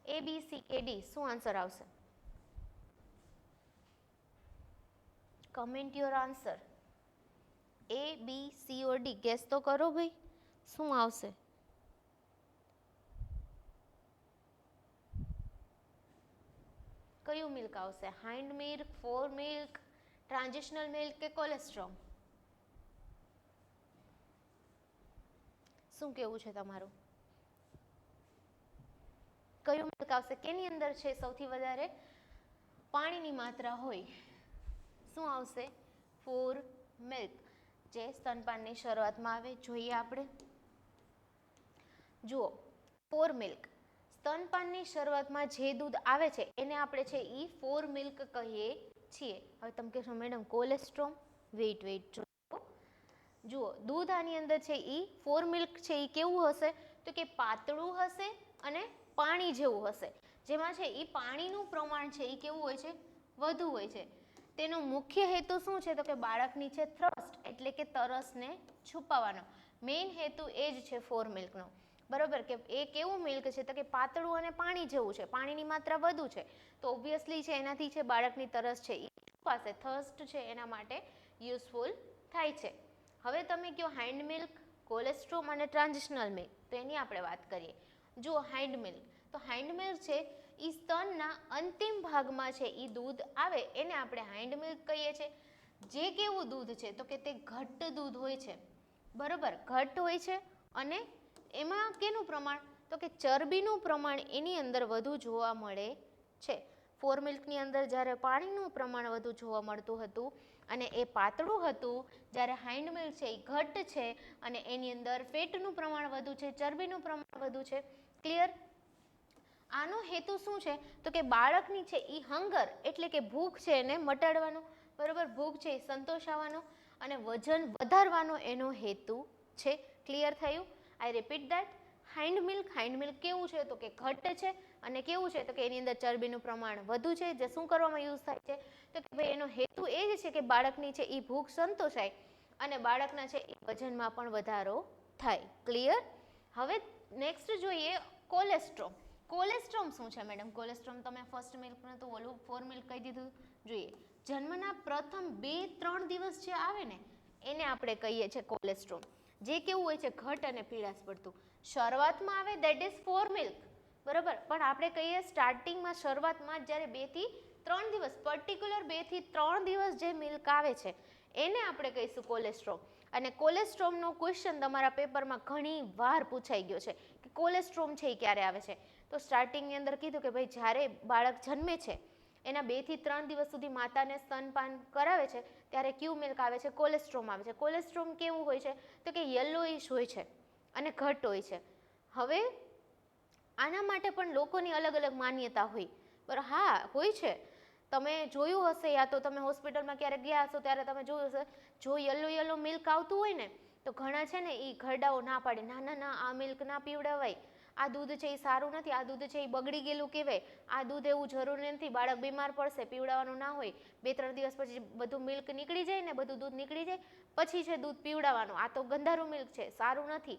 એ બી સી કે ડી, શું આન્સર આવશે? Comment your answer. A B C or D, guess તો કરો ભાઈ, શું આવશે? કયું મિલ્ક આવશે? Hind milk, fore milk, transitional milk કે કોલેસ્ટ્રોમ? શું કેવું છે તમારું? કયું મિલ્ક આવશે? કેની અંદર છે સૌથી વધારે પાણીની માત્રા હોય? શું આવશે? ફોર મિલ્ક, જે સ્તનપાનની શરૂઆતમાં આવે. જોઈએ આપણે. જુઓ, ફોર મિલ્ક સ્તનપાનની શરૂઆતમાં જે દૂધ આવે છે એને આપણે છે ઈ ફોર મિલ્ક કહીએ છીએ. હવે તમે કહેશો મેડમ કોલેસ્ટ્રોમ, વેઇટ જુઓ, દૂધ આની અંદર છે ઈ ફોર મિલ્ક છે ઈ કેવું હશે તો કે પાતળું હશે અને પાણી જેવું હશે, જેમાં છે ઈ પાણીનું પ્રમાણ છે ઈ કેવું હોય છે? વધુ હોય છે. તેનો મુખ્ય હેતુ શું છે તો કે બાળકની છે થ્રસ્ટ એટલે કે તરસને છુપાવવાનો. મેઇન હેતુ એ જ છે ફોર મિલ્કનો. બરોબર, કે એ કેવું મિલ્ક છે તો કે પાતળું અને પાણી જેવું છે, પાણીની માત્રા વધુ છે તો ઓબ્વિયસલી છે એનાથી છે બાળકની તરસ છે એ છુપાશે, થર્સ્ટ છે એના માટે યુઝફુલ થાય છે. હવે તમે કહો હાઇન્ડ મિલ્ક, કોલેસ્ટ્રોમ અને ટ્રાન્ઝિશનલ મિલ્ક, તો એની આપણે વાત કરીએ. જુઓ, હાઇન્ડ મિલ્ક, તો હાઇન્ડ મિલ્ક છે એ સ્તનના અંતિમ ભાગમાં છે એ દૂધ આવે એને આપણે હાઇન્ડ મિલ્ક કહીએ છીએ. જે કેવું દૂધ છે તો કે તે ઘટ્ટ દૂધ હોય છે. બરોબર, ઘટ્ટ હોય છે અને એમાં કેનું પ્રમાણ તો કે ચરબીનું પ્રમાણ એની અંદર વધુ જોવા મળે છે. ફોર મિલ્કની અંદર જ્યારે પાણીનું પ્રમાણ વધુ જોવા મળતું હતું અને એ પાતળું હતું, જ્યારે હાઇન્ડ મિલ્ક છે એ ઘટ્ટ છે અને એની અંદર ફેટનું પ્રમાણ વધુ છે, ચરબીનું પ્રમાણ વધુ છે. ક્લિયર? આનો હેતુ શું છે તો કે બાળકની છે એ હંગર એટલે કે ભૂખ છે એને મટાડવાનો. બરોબર, ભૂખ છે એ સંતોષાવાનો અને વજન વધારવાનો એનો હેતુ છે. ક્લિયર થયું? I repeat that. Hind milk કેવું છે તો કે ઘટ્ટ છે અને કેવું છે તો કે એની અંદર ચરબીનું પ્રમાણ વધુ છે, જે શું કરવામાં યુઝ થાય છે તો કે ભાઈ એનો હેતુ એ જ છે કે બાળકની છે એ ભૂખ સંતોષાય અને બાળકના છે એ વજનમાં પણ વધારો થાય. ક્લિયર? હવે નેક્સ્ટ જોઈએ કોલેસ્ટ્રોમ. કોલેસ્ટ્રોમ શું છે મેડમ? કોલેસ્ટ્રોમ તમે ફર્સ્ટ મિલ્કનું તો ઓલું ફોર મિલ્ક કહી દીધું. જોઈએ, જન્મના પ્રથમ 2-3 દિવસ જે આવે ને એને આપણે કહીએ છીએ કોલેસ્ટ્રોમ, જે કેવું હોય છે ઘટ અને પીળાશ પડતું. શરૂઆતમાં આવે દેટ ઇઝ ફોર મિલ્ક. બરોબર, પણ આપણે કહીએ સ્ટાર્ટિંગમાં શરૂઆતમાં જ્યારે 2-3 દિવસ, પર્ટિક્યુલર 2-3 દિવસ જે મિલ્ક આવે છે એને આપણે કહીશું કોલેસ્ટ્રોમ. અને કોલેસ્ટ્રોમનો ક્વેશ્ચન તમારા પેપરમાં ઘણી વાર પૂછાઈ ગયો છે કે કોલેસ્ટ્રોમ છે એ ક્યારે આવે છે. તો સ્ટાર્ટિંગની અંદર કીધું કે ભાઈ જ્યારે બાળક જન્મે છે એના 2-3 દિવસ સુધી માતાને સ્તનપાન કરાવે છે ત્યારે ક્યુ મિલ્ક આવે છે? કોલેસ્ટ્રોમ આવે છે. કોલેસ્ટ્રોમ કેવું હોય છે તો કે યલોઇશ હોય છે અને ઘટ હોય છે. હવે આના માટે પણ લોકોની અલગ અલગ માન્યતા હોય. બરાબર, હા હોય છે. તમે જોયું હશે યા તો તમે હોસ્પિટલમાં ક્યારેક ગયા હશો ત્યારે તમે જોયું હશે, જો યલો મિલ્ક આવતું હોય ને તો ઘણા છે ને એ ઘરડાઓ ના પાડે, ના ના ના આ મિલ્ક ના પીવડાવાય, આ દૂધ છે એ સારું નથી, આ દૂધ છે એ બગડી ગયેલું કહેવાય, આ દૂધ એવું જરૂરી નથી, બાળક બીમાર પડશે, પીવડાવવાનું ના હોય, 2-3 દિવસ પછી બધું મિલ્ક નીકળી જાય ને, બધું દૂધ નીકળી જાય પછી છે દૂધ પીવડાવવાનું, આ તો ગંધારું મિલ્ક છે, સારું નથી,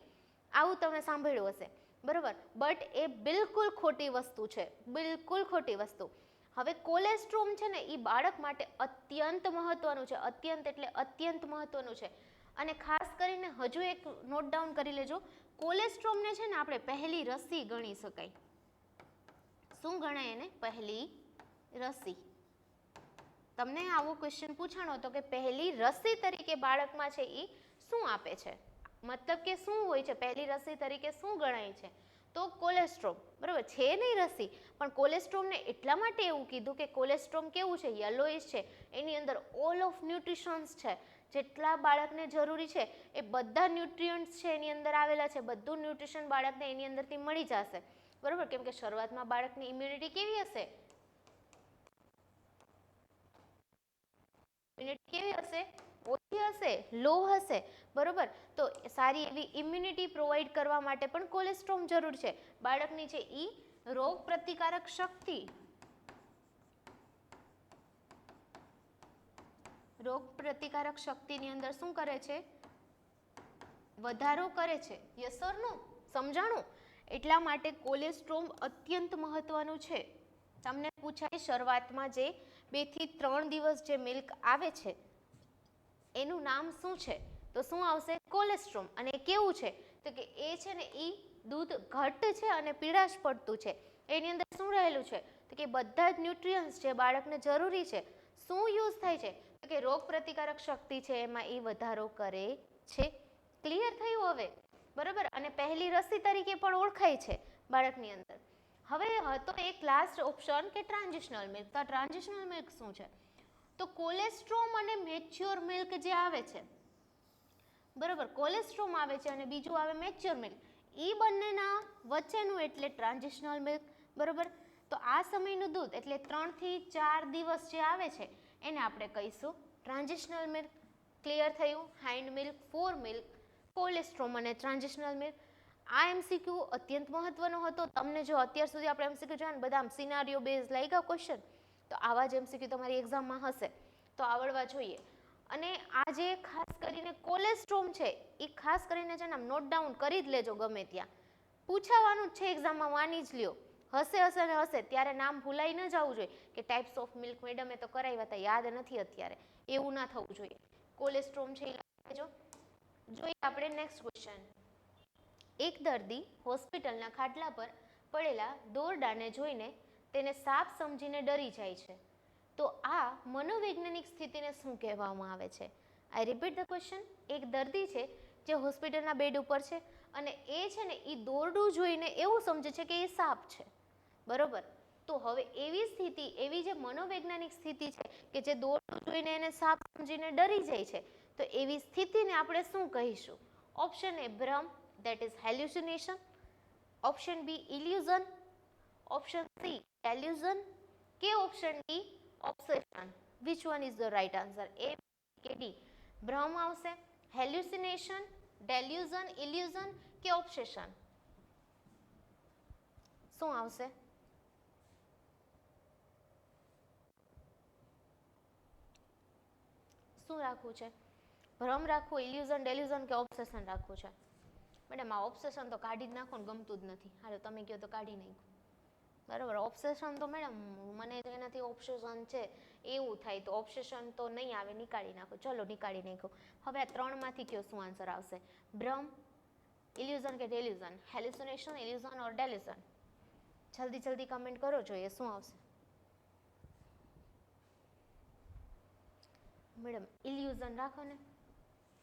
આવું તમે સાંભળ્યું હશે, બરોબર. બટ એ બિલકુલ ખોટી વસ્તુ છે, બિલકુલ ખોટી વસ્તુ. હવે કોલેસ્ટ્રોમ છે ને એ બાળક માટે અત્યંત મહત્વનું છે, અત્યંત એટલે અત્યંત મહત્વનું છે. અને ખાસ કરીને હજુ એક નોટ ડાઉન કરી લેજો, કોલેસ્ટ્રોમને છે ને આપણે પહેલી રસી ગણી શકાય. શું ગણાય એને? પહેલી રસી. તમને આવો ક્વેશ્ચન પૂછાણો હતો કે પહેલી રસી તરીકે બાળકમાં છે એ શું આપે છે, મતલબ કે શું હોય છે પહેલી રસી તરીકે, શું ગણાય છે? તો કોલેસ્ટ્રોમ, બરાબર છે નહીં રસી, પણ કોલેસ્ટ્રોમને એટલા માટે એવું કીધું કે કોલેસ્ટ્રોમ કેવું છે, યલોઇશ છે, એની અંદર ઓલ ઓફ ન્યુટ્રિશન્સ છે, જેટલા બાળકને જરૂરી છે એ બધા ન્યુટ્રિયન્ટ્સ છે એની અંદર આવેલા છે, બધું ન્યુટ્રિશન બાળકને એની અંદરથી મળી જશે, બરાબર. કેમ કે શરૂઆતમાં બાળકની ઇમ્યુનિટી કેવી હશે? ઇમ્યુનિટી કેવી હશે? ઓછી હશે, લો હશે, બરોબર. તો સારી એવી ઇમ્યુનિટી પ્રોવાઈડ કરવા માટે પણ કોલેસ્ટ્રોમ જરૂર છે. બાળકની છે ઈ રોગ પ્રતિકારક શક્તિ, રોગ પ્રતિકારક શક્તિની અંદર શું કરે છે? વધારો કરે છે. યસ ઓર નો? સમજાણું? એટલા માટે કોલેસ્ટ્રોમ અત્યંત મહત્વનું છે. તમને પૂછાય શરૂઆતમાં જે 2 થી 3 દિવસ જે મિલ્ક આવે છે એનું નામ શું છે? તો શું આવશે? કોલેસ્ટ્રોમ. અને એ કેવું છે? તો કે એ છે ને એ દૂધ ઘટ્ટ છે અને પીળાશ પડતું છે. એની અંદર શું રહેલું છે? તો કે બધા જ ન્યુટ્રિયન્ટ્સ જે બાળકને જરૂરી છે શું યુઝ થાય છે? તો કે રોગ પ્રતિકારક શક્તિ છે એમાં એ વધારો કરે છે. ક્લિયર થયું હવે? બરોબર. અને પહેલી રસી તરીકે પણ ઓળખાય છે બાળકની અંદર. હવે હતો એક લાસ્ટ ઓપ્શન કે ટ્રાન્ઝિશનલ મિલ્ક. તો ટ્રાન્ઝિશનલ મિલ્ક શું છે? તો કોલેસ્ટ્રોમ અને મેચ્યોર મિલ્ક જે આવે છે, બરોબર, કોલેસ્ટ્રોમ આવે છે અને બીજું આવે મેચ્યોર મિલ્ક, એ બંનેના વચ્ચેનું એટલે ટ્રાન્ઝિશનલ મિલ્ક, બરોબર. તો આ સમયનું દૂધ એટલે 3 થી 4 દિવસ જે આવે છે એને આપણે કહીશું ટ્રાન્ઝિશનલ મિલ્ક. ક્લિયર થયું? હાઇન્ડ મિલ્ક, ફોર મિલ્ક, કોલેસ્ટ્રોમ અને ટ્રાન્ઝિશનલ મિલ્ક. આ એમસીક્યુ અત્યંત મહત્વનો હતો. તમને જો અત્યાર સુધી આપણે એમસીક્યુ જોયા ને બધા આમ સિનારીઓ બેઝ લાગ્યા ક્વેશ્ચન, તો આવા જ એમસીક્યુ તમારી એક્ઝામમાં હશે તો આવડવા જોઈએ. અને આ જે ખાસ કરીને કોલેસ્ટ્રોમ છે એ ખાસ કરીને છે ને આમ નોટ ડાઉન કરી જ લેજો, ગમે ત્યાં પૂછાવાનું જ છે એક્ઝામમાં, માની જ લ્યો. હશે ને હશે, ત્યારે નામ ભૂલાઈ ન જવું જોઈએ કે ટાઈપ્સ ઓફ મિલ્ક મેડમે તો કરાવ્યા હતા, યાદ નથી અત્યારે, એવું ના થવું જોઈએ. કોલેસ્ટ્રોમ છે એ લખી લેજો. જોઈએ આપણે નેક્સ્ટ ક્વેશ્ચન. એક દર્દી હોસ્પિટલના ખાટલા પર પડેલા દોરડાને જોઈને તેને સાપ સમજીને ડરી જાય છે. તો આ મનોવૈજ્ઞાનિક સ્થિતિને શું કહેવામાં આવે છે? આઈ રિપીટ ધ ક્વેશ્ચન. એક દર્દી છે જે હોસ્પિટલના બેડ ઉપર છે અને એ છે ને એ દોરડું જોઈને એવું સમજે છે કે એ સાપ છે, બરોબર. તો હવે એવી સ્થિતિ, એવી જે મનોવૈજ્ઞાનિક સ્થિતિ છે કે જે દોરડું જોઈને એને સાપ સમજીને ડરી જાય છે, તો એવી સ્થિતિને આપણે શું કહીશું? ઓપ્શન એ ભ્રમ, that is hallucination. Option B illusion, option C delusion કે option D obsession. which one is the right answer? A કે ડી? ભ્રમ આવશે, hallucination, delusion, illusion કે obsession? શું આવશે? શું રાખવું છે? ભ્રમ રાખવું, ઇલ્યુઝન, ડેલ્યુઝન કે ઓબ્સેશન રાખવું છે? મેડમ આ ઓબ્સેશન તો કાઢી જ નાખો ને, ગમતું જ નથી. હાલો તમે કહો તો કાઢી નાખો, બરાબર. ઓબ્સેશન તો મેડમ મને એનાથી ઓબ્સેશન છે એવું થાય, તો ઓબ્સેશન તો નહીં આવે, નીકાળી નાખો. ચલો નીકાળી નાખો. હવે આ 3માંથી કયો શું આન્સર આવશે? ભ્રમ, ઇલ્યુઝન કે ડેલ્યુઝન? હેલ્યુસિનેશન, ઇલ્યુઝન ઓર ડેલ્યુઝન? જલ્દી જલ્દી કમેન્ટ કરો, જોઈએ શું આવશે. મેડમ ઇલ્યુઝન રાખો ને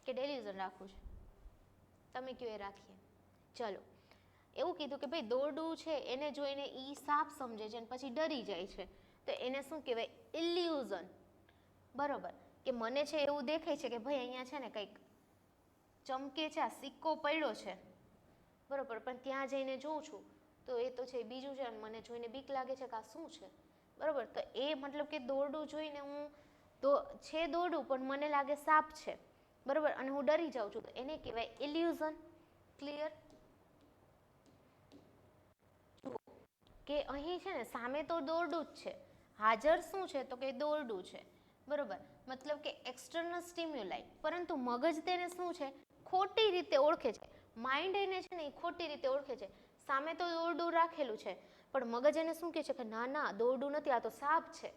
કે ડેલ્યુઝન રાખવું છે? તમે કયો એ રાખીએ. ચલો, એવું કીધું કે ભાઈ દોરડું છે એને જોઈને ઈ સાપ સમજે છે અને પછી ડરી જાય છે, તો એને શું કહેવાય? ઇલ્યુઝન, બરોબર. કે મને છે એવું દેખાય છે કે ભાઈ અહીંયા છે ને કંઈક ચમકે છે, આ સિક્કો પડ્યો છે, બરોબર, પણ ત્યાં જઈને જોઉં છું તો એ તો છે બીજું છે અને મને જોઈને બીક લાગે છે કે આ શું છે, બરોબર. તો એ મતલબ કે દોરડું જોઈને હું તો છે દોરડું પણ મને લાગે સાપ છે, બરોબર, અને હું ડરી જાઉં છું, તો એને કહેવાય ઇલ્યુઝન. ક્લિયર? કે અહીં છે ને સામે તો દોરડું જ છે, હાજર શું છે તો કે દોરડું છે, બરોબર, મતલબ કે એક્સટર્નલ સ્ટિમ્યુલાઈ, પરંતુ મગજ તેને શું છે ખોટી રીતે ઓળખે છે, માઇન્ડ એને છે ને એ ખોટી રીતે ઓળખે છે, સામે તો દોરડું રાખેલું છે પણ મગજ એને શું કહે છે કે ના ના દોરડું નથી, આ તો સાપ છે,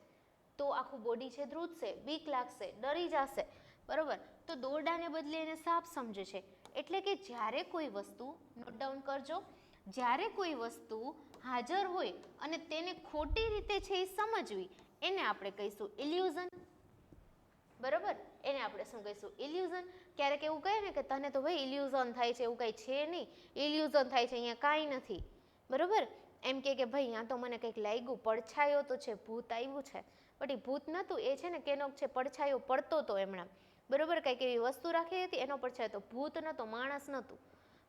તો આખું બોડી છે ધ્રુજશે, બીક લાગશે, ડરી જશે, બરોબર, તો દોરડાને બદલે એને સાપ સમજે છે. એટલે કે જ્યારે કોઈ વસ્તુ, નોટ ડાઉન કરજો, જ્યારે કોઈ વસ્તુ હાજર હોય અને તેને ખોટી રીતે છે એ સમજવી, એને આપણે કહીશું ઇલ્યુઝન, બરોબર, એને આપણે શું કહીશું ઇલ્યુઝન. ક્યારેક એવું કહે ને કે તને તો ભાઈ ઇલ્યુઝન થાય છે, એવું કંઈ છે નહીં, ઇલ્યુઝન થાય છે, અહીંયા કાંઈ નથી, બરોબર, એમ કે ભાઈ અહીંયા તો મને કંઈક લાગ્યું, પડછાયો તો છે, ભૂત આવ્યું છે, બટ એ ભૂત નહોતું, એ છે ને કેનો છે પડછાયો પડતો હતો એમણામ, બરોબર, કંઈક એવી વસ્તુ રાખી હતી એનો પડછાયો તો, ભૂત નહોતો, માણસ નહોતું,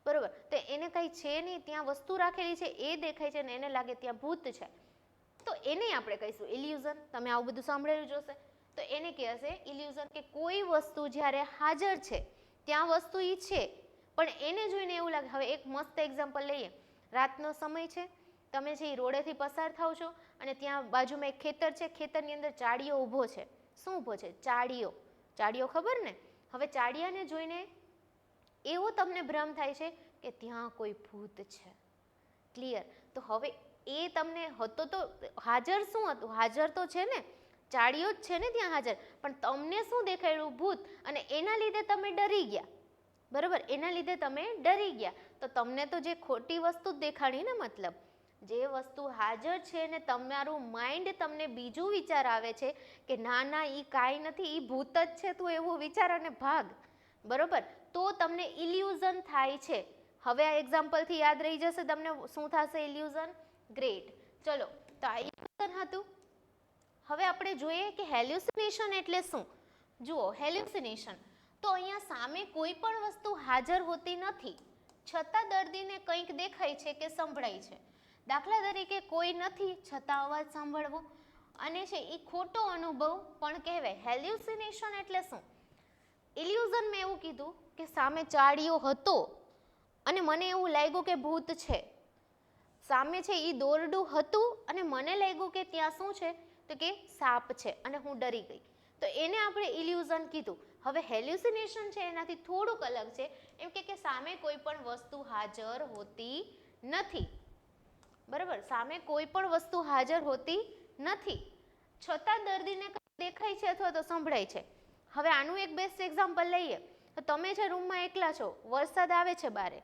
બરોબર, તો એને કંઈ છે નહીં, ત્યાં વસ્તુ રાખેલી છે એ દેખાય છે ને એને લાગે ત્યાં ભૂત છે, તો એને આપણે કહીશું ઇલ્યુઝન. તમે આવું બધું સાંભળેલું જોશે, તો એને કહેશે ઇલ્યુઝન, કે કોઈ વસ્તુ જ્યારે હાજર છે ત્યાં વસ્તુ ઈ છે પણ એને જોઈને એવું લાગે. હવે એક મસ્ત એક્ઝામ્પલ લઈએ, રાતનો સમય છે, તમે જે રોડેથી પસાર થાવ છો અને ત્યાં બાજુમાં એક ખેતર છે, ખેતરની અંદર ચાડિયો ઊભો છે, શું ઊભો છે ચાડિયો, ચાડિયો ખબર ને, હવે ચાડિયાને જોઈને એવો તમને ભ્રમ થાય છે કે ત્યાં કોઈ ભૂત છે, ક્લિયર. તો હવે એ તમને હતો તો હાજર શું હતું, હાજર તો છે ને ચાડિયો જ છે ને ત્યાં હાજર, પણ તમને શું દેખાયું ભૂત, અને એના લીધે તમે ડરી ગયા, બરોબર, એના લીધે તમે ડરી ગયા, તો તમને તો જે ખોટી વસ્તુ જ દેખાડી ને, મતલબ જે વસ્તુ હાજર છે ને તમારું માઇન્ડ તમને બીજું વિચાર આવે છે કે ના ના એ કાંઈ નથી, એ ભૂત જ છે, તું એવો વિચાર અને ભાગ, બરોબર, તો તમને ઇલ્યુઝન થાય છે. હવે આ એક્ઝામ્પલથી યાદ રહી જશે તમને શું થશે ઇલ્યુઝન, ગ્રેટ. ચલો, તો આ ઇલ્યુઝન હતું. હવે આપણે જોઈએ કે હેલ્યુસિનેશન એટલે શું. જુઓ, હેલ્યુસિનેશન તો અહીંયા સામે કોઈ પણ વસ્તુ હાજર હોતી નથી, છતાં દર્દીને કંઈક દેખાય છે કે સંભળાય છે. દાખલા તરીકે કોઈ નથી છતાં અવાજ સાંભળવો, અને છે એ ખોટો અનુભવ પણ કહેવાય. હેલ્યુસિનેશન એટલે શું, ઇલ્યુઝન મેં એવું કીધું કે સામે ચાડિયો હતો અને મને એવું લાગ્યું કે ભૂત છે, સામે છે એ દોરડું હતું અને મને લાગ્યું કે ત્યાં શું છે તો કે સાપ છે અને હું ડરી ગઈ, તો એને આપણે ઇલ્યુઝન કીધું. હવે હેલ્યુસિનેશન છે એનાથી થોડુંક અલગ છે, એમ કે સામે કોઈ પણ વસ્તુ હાજર હોતી નથી, બરાબર, સામે કોઈ પણ વસ્તુ હાજર હોતી નથી છતાં દર્દીને દેખાય છે અથવા તો સંભળાય છે. હવે આનું એક બેસ્ટ એક્ઝામ્પલ લઈએ તો તમે જે રૂમમાં એકલા છો, વરસાદ આવે છે, બારે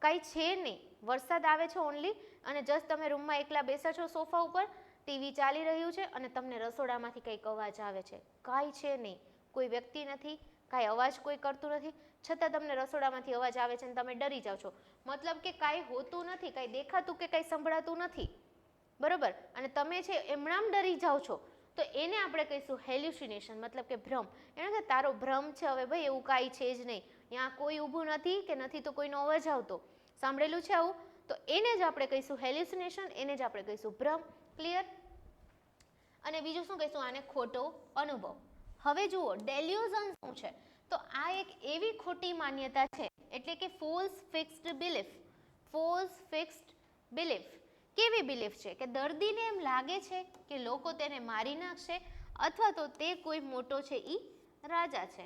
કાંઈ છે નહીં, વરસાદ આવે છે ઓનલી, અને જસ્ટ તમે રૂમમાં એકલા બેસા છો સોફા ઉપર, ટીવી ચાલી રહ્યું છે અને તમને રસોડામાંથી કંઈક અવાજ આવે છે, કાંઈ છે નહીં, કોઈ વ્યક્તિ નથી, કાંઈ અવાજ કોઈ કરતું નથી, છતાં તમને રસોડામાંથી અવાજ આવે છે અને તમે ડરી જાઓ છો, મતલબ કે કાંઈ હોતું નથી, કાંઈ દેખાતું કે કાંઈ સંભળાતું નથી, બરોબર, અને તમે છે એમણામ ડરી જાઓ છો, તો એને આપણે કહીશું હેલ્યુસિનેશન, મતલબ કે ભ્રમ. એને કે તારો ભ્રમ છે, હવે ભાઈ એવું કાંઈ છે જ નહીં, ત્યાં કોઈ ઊભું નથી કે નથી તો કોઈનો અવાજ આવતો, સાંભળેલું છે આવું, તો એને જ આપણે કહીશું હેલ્યુસિનેશન, એને જ આપણે કહીશું ભ્રમ, ક્લિયર. અને બીજું શું કહીશું, આને ખોટો અનુભવ. હવે જુઓ ડેલ્યુઝન શું છે, તો આ એક એવી ખોટી માન્યતા છે, એટલે કે false fixed belief. False fixed belief કેવી બિલીફ છે કે દર્દીને એમ લાગે છે કે લોકો તેને મારી નાખશે અથવા તો તે કોઈ મોટો છે એ રાજા છે,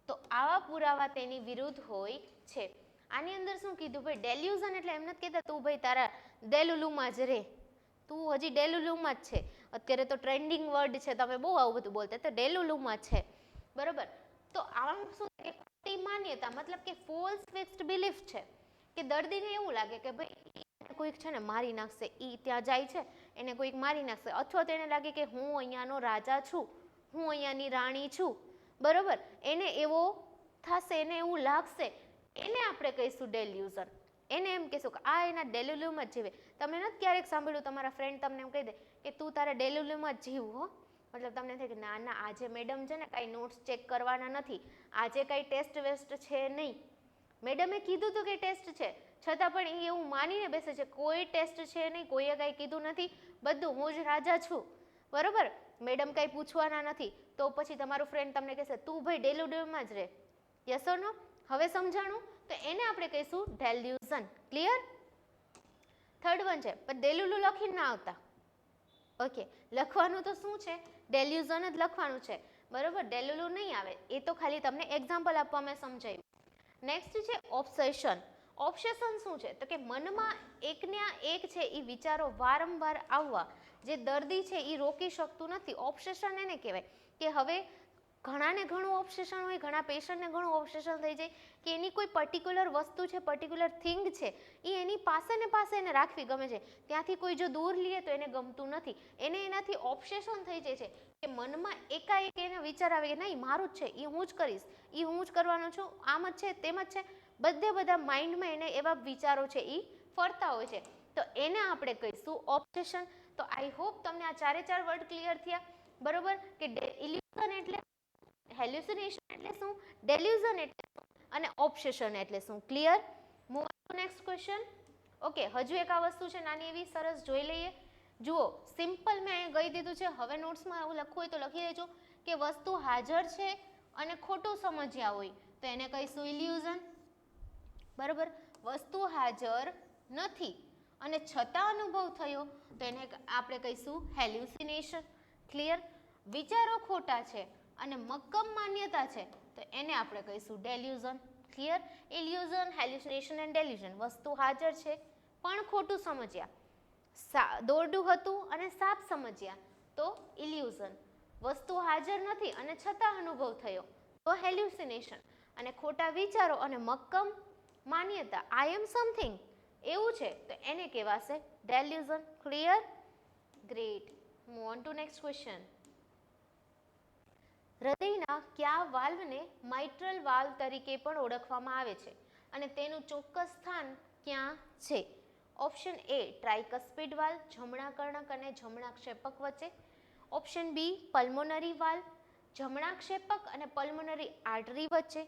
તો આવા પુરાવા તેની વિરુદ્ધ હોય છે. આની અંદર શું કીધું ભાઈ, ડેલ્યુઝન એટલે એમ નથી કહેતા તું ભાઈ તારા ડેલુલુમાં જ રહે, તું હજી ડેલુલુમાં જ છે, અત્યારે તો ટ્રેન્ડિંગ વર્ડ છે, તમે બહુ આવું બધું બોલતા, તો ડેલુલુમાં છે, બરોબર. તો આમ શું કે ખોટી માન્યતા, મતલબ કે ફોલ્સ ફિક્સ્ડ બિલીફ છે કે દર્દીને એવું લાગે કે ભાઈ કોઈક છે ને મારી નાખશે, ઈ ત્યાં જાય છે એને કોઈક મારી નાખશે, અથવા તો એને લાગે કે હું અહીંયાનો રાજા છું, હું અહીંયાની રાણી છું, બરોબર, એને એવો થશે, એને એવું લાગશે, એને આપણે કહીશું ડેલ્યુઝન. એને એમ કહીશું કે આ એના ડેલ્યુલુમાં જ જીવે. તમે નથી ક્યારેક સાંભળ્યું તમારા ફ્રેન્ડ તમને એમ કહી દે કે તું તારા ડેલ્યુલુમાં જ જીવ હો, મતલબ તમને થાય કે ના ના આજે મેડમ છે ને કાંઈ નોટ્સ ચેક કરવાના નથી, આજે કાંઈ ટેસ્ટ વેસ્ટ છે નહીં, મેડમે કીધું હતું કે ટેસ્ટ છે, છતાં પણ એ એવું માનીને બેસે છે કોઈ ટેસ્ટ છે નહીં, કોઈએ કાંઈ કીધું નથી, બધું હું જ રાજા છું, બરોબર, મેડમ કાંઈ પૂછવાના નથી, તો પછી તમારું ફ્રેન્ડ તમને કહેશે તું ભાઈ ડેલ્યુલુમાં જ રહે, યસ ઓર નો. હવે સમજાણું, તો એને આપણે કહીશું ડેલ્યુઝન, ક્લિયર. થર્ડ વન છે, પણ ડેલુલું લખીને ના આવતા. ઓકે, લખવાનું તો શું છે, ડેલ્યુઝન જ લખવાનું છે, બરોબર. ડેલુલું નહીં આવે, એ તો ખાલી તમને એક્ઝામ્પલ આપવા મેં સમજાવ્યું. નેક્સ્ટ છે ઓબ્સેશન. ઓબ્સેશન શું છે, તો કે મનમાં એકને એક છે એ વિચારો વારંવાર આવવા, જે દર્દી છે એ રોકી શકતું નથી. ઓબ્સેશન એને કહેવાય કે હવે ઘણાને ઘણું ઓબ્સેશન હોય, ઘણા પેશન્ટને ઘણું ઓબ્સેશન થઈ જાય કે એની કોઈ પર્ટિક્યુલર વસ્તુ છે, પર્ટિક્યુલર થિંગ છે, એ એની પાસે ને પાસે એને રાખવી ગમે છે, ત્યાંથી કોઈ જો દૂર લે તો એને ગમતું નથી, એને એનાથી ઓબ્સેશન થઈ જાય છે કે મનમાં એકાએક એને વિચાર આવે કે નહીં મારું જ છે, એ હું જ કરીશ, એ હું જ કરવાનો છું, આમ જ છે તેમ જ છે, બધા માઇન્ડમાં એને એવા વિચારો છે એ ફરતા હોય છે, તો એને આપણે કહીશું ઓબ્સેશન. તો આઈ હોપ તમને આ ચારે ચાર વર્ડ ક્લિયર થયા, બરોબર. કે ઇલ્યુઝન એટલે, હેલ્યુસિનેશન એટલે શું, ડેલ્યુઝન એટલે શું, અને ઓબ્સેશન એટલે શું. Clear? Move on to next question. Okay, હજુ એક આ વસ્તુ છે નાની એવી, સરસ જોઈ લઈએ. જુઓ, સિમ્પલ મેં અહીં કહી દીધું છે, હવે નોટ્સમાં એવું લખવું હોય તો લખી દેજો કે વસ્તુ હાજર છે અને ખોટું સમજ્યા હોય તો એને કહીશું ઇલ્યુઝન, બરોબર. વસ્તુ હાજર નથી અને છતાં અનુભવ થયો તો એને આપણે કહીશું હેલ્યુસિનેશન. ક્લિયર? વિચારો ખોટા છે અને મક્કમ માન્યતા છે તો એને આપણે કહીશું delusion. Clear? Illusion, hallucination and delusion. વસ્તુ હાજર છે પણ ખોટું સમજ્યા, દોરડું હતું અને સાપ સમજ્યા તો ઇલ્યુઝન. વસ્તુ હાજર નથી અને છતાં અનુભવ થયો તો હેલ્યુસિનેશન. અને ખોટા વિચારો અને મક્કમ માન્યતા, આઈ એમ સમથિંગ, એવું છે તો એને કહેવાશે delusion. Clear? Great. Move on to next question. હૃદયના કયા વાલ્વને માઇટ્રલ વાલ્વ તરીકે પણ ઓળખવામાં આવે છે અને તેનું ચોક્કસ સ્થાન ક્યાં છે? ઓપ્શન એ ટ્રાઇકસ્પિડ વાલ્વ, જમણા કર્ણક અને જમણા ક્ષેપક વચ્ચે. ઓપ્શન બી પલ્મોનરી વાલ્વ, જમણા ક્ષેપક અને પલ્મોનરી આર્ટરી વચ્ચે.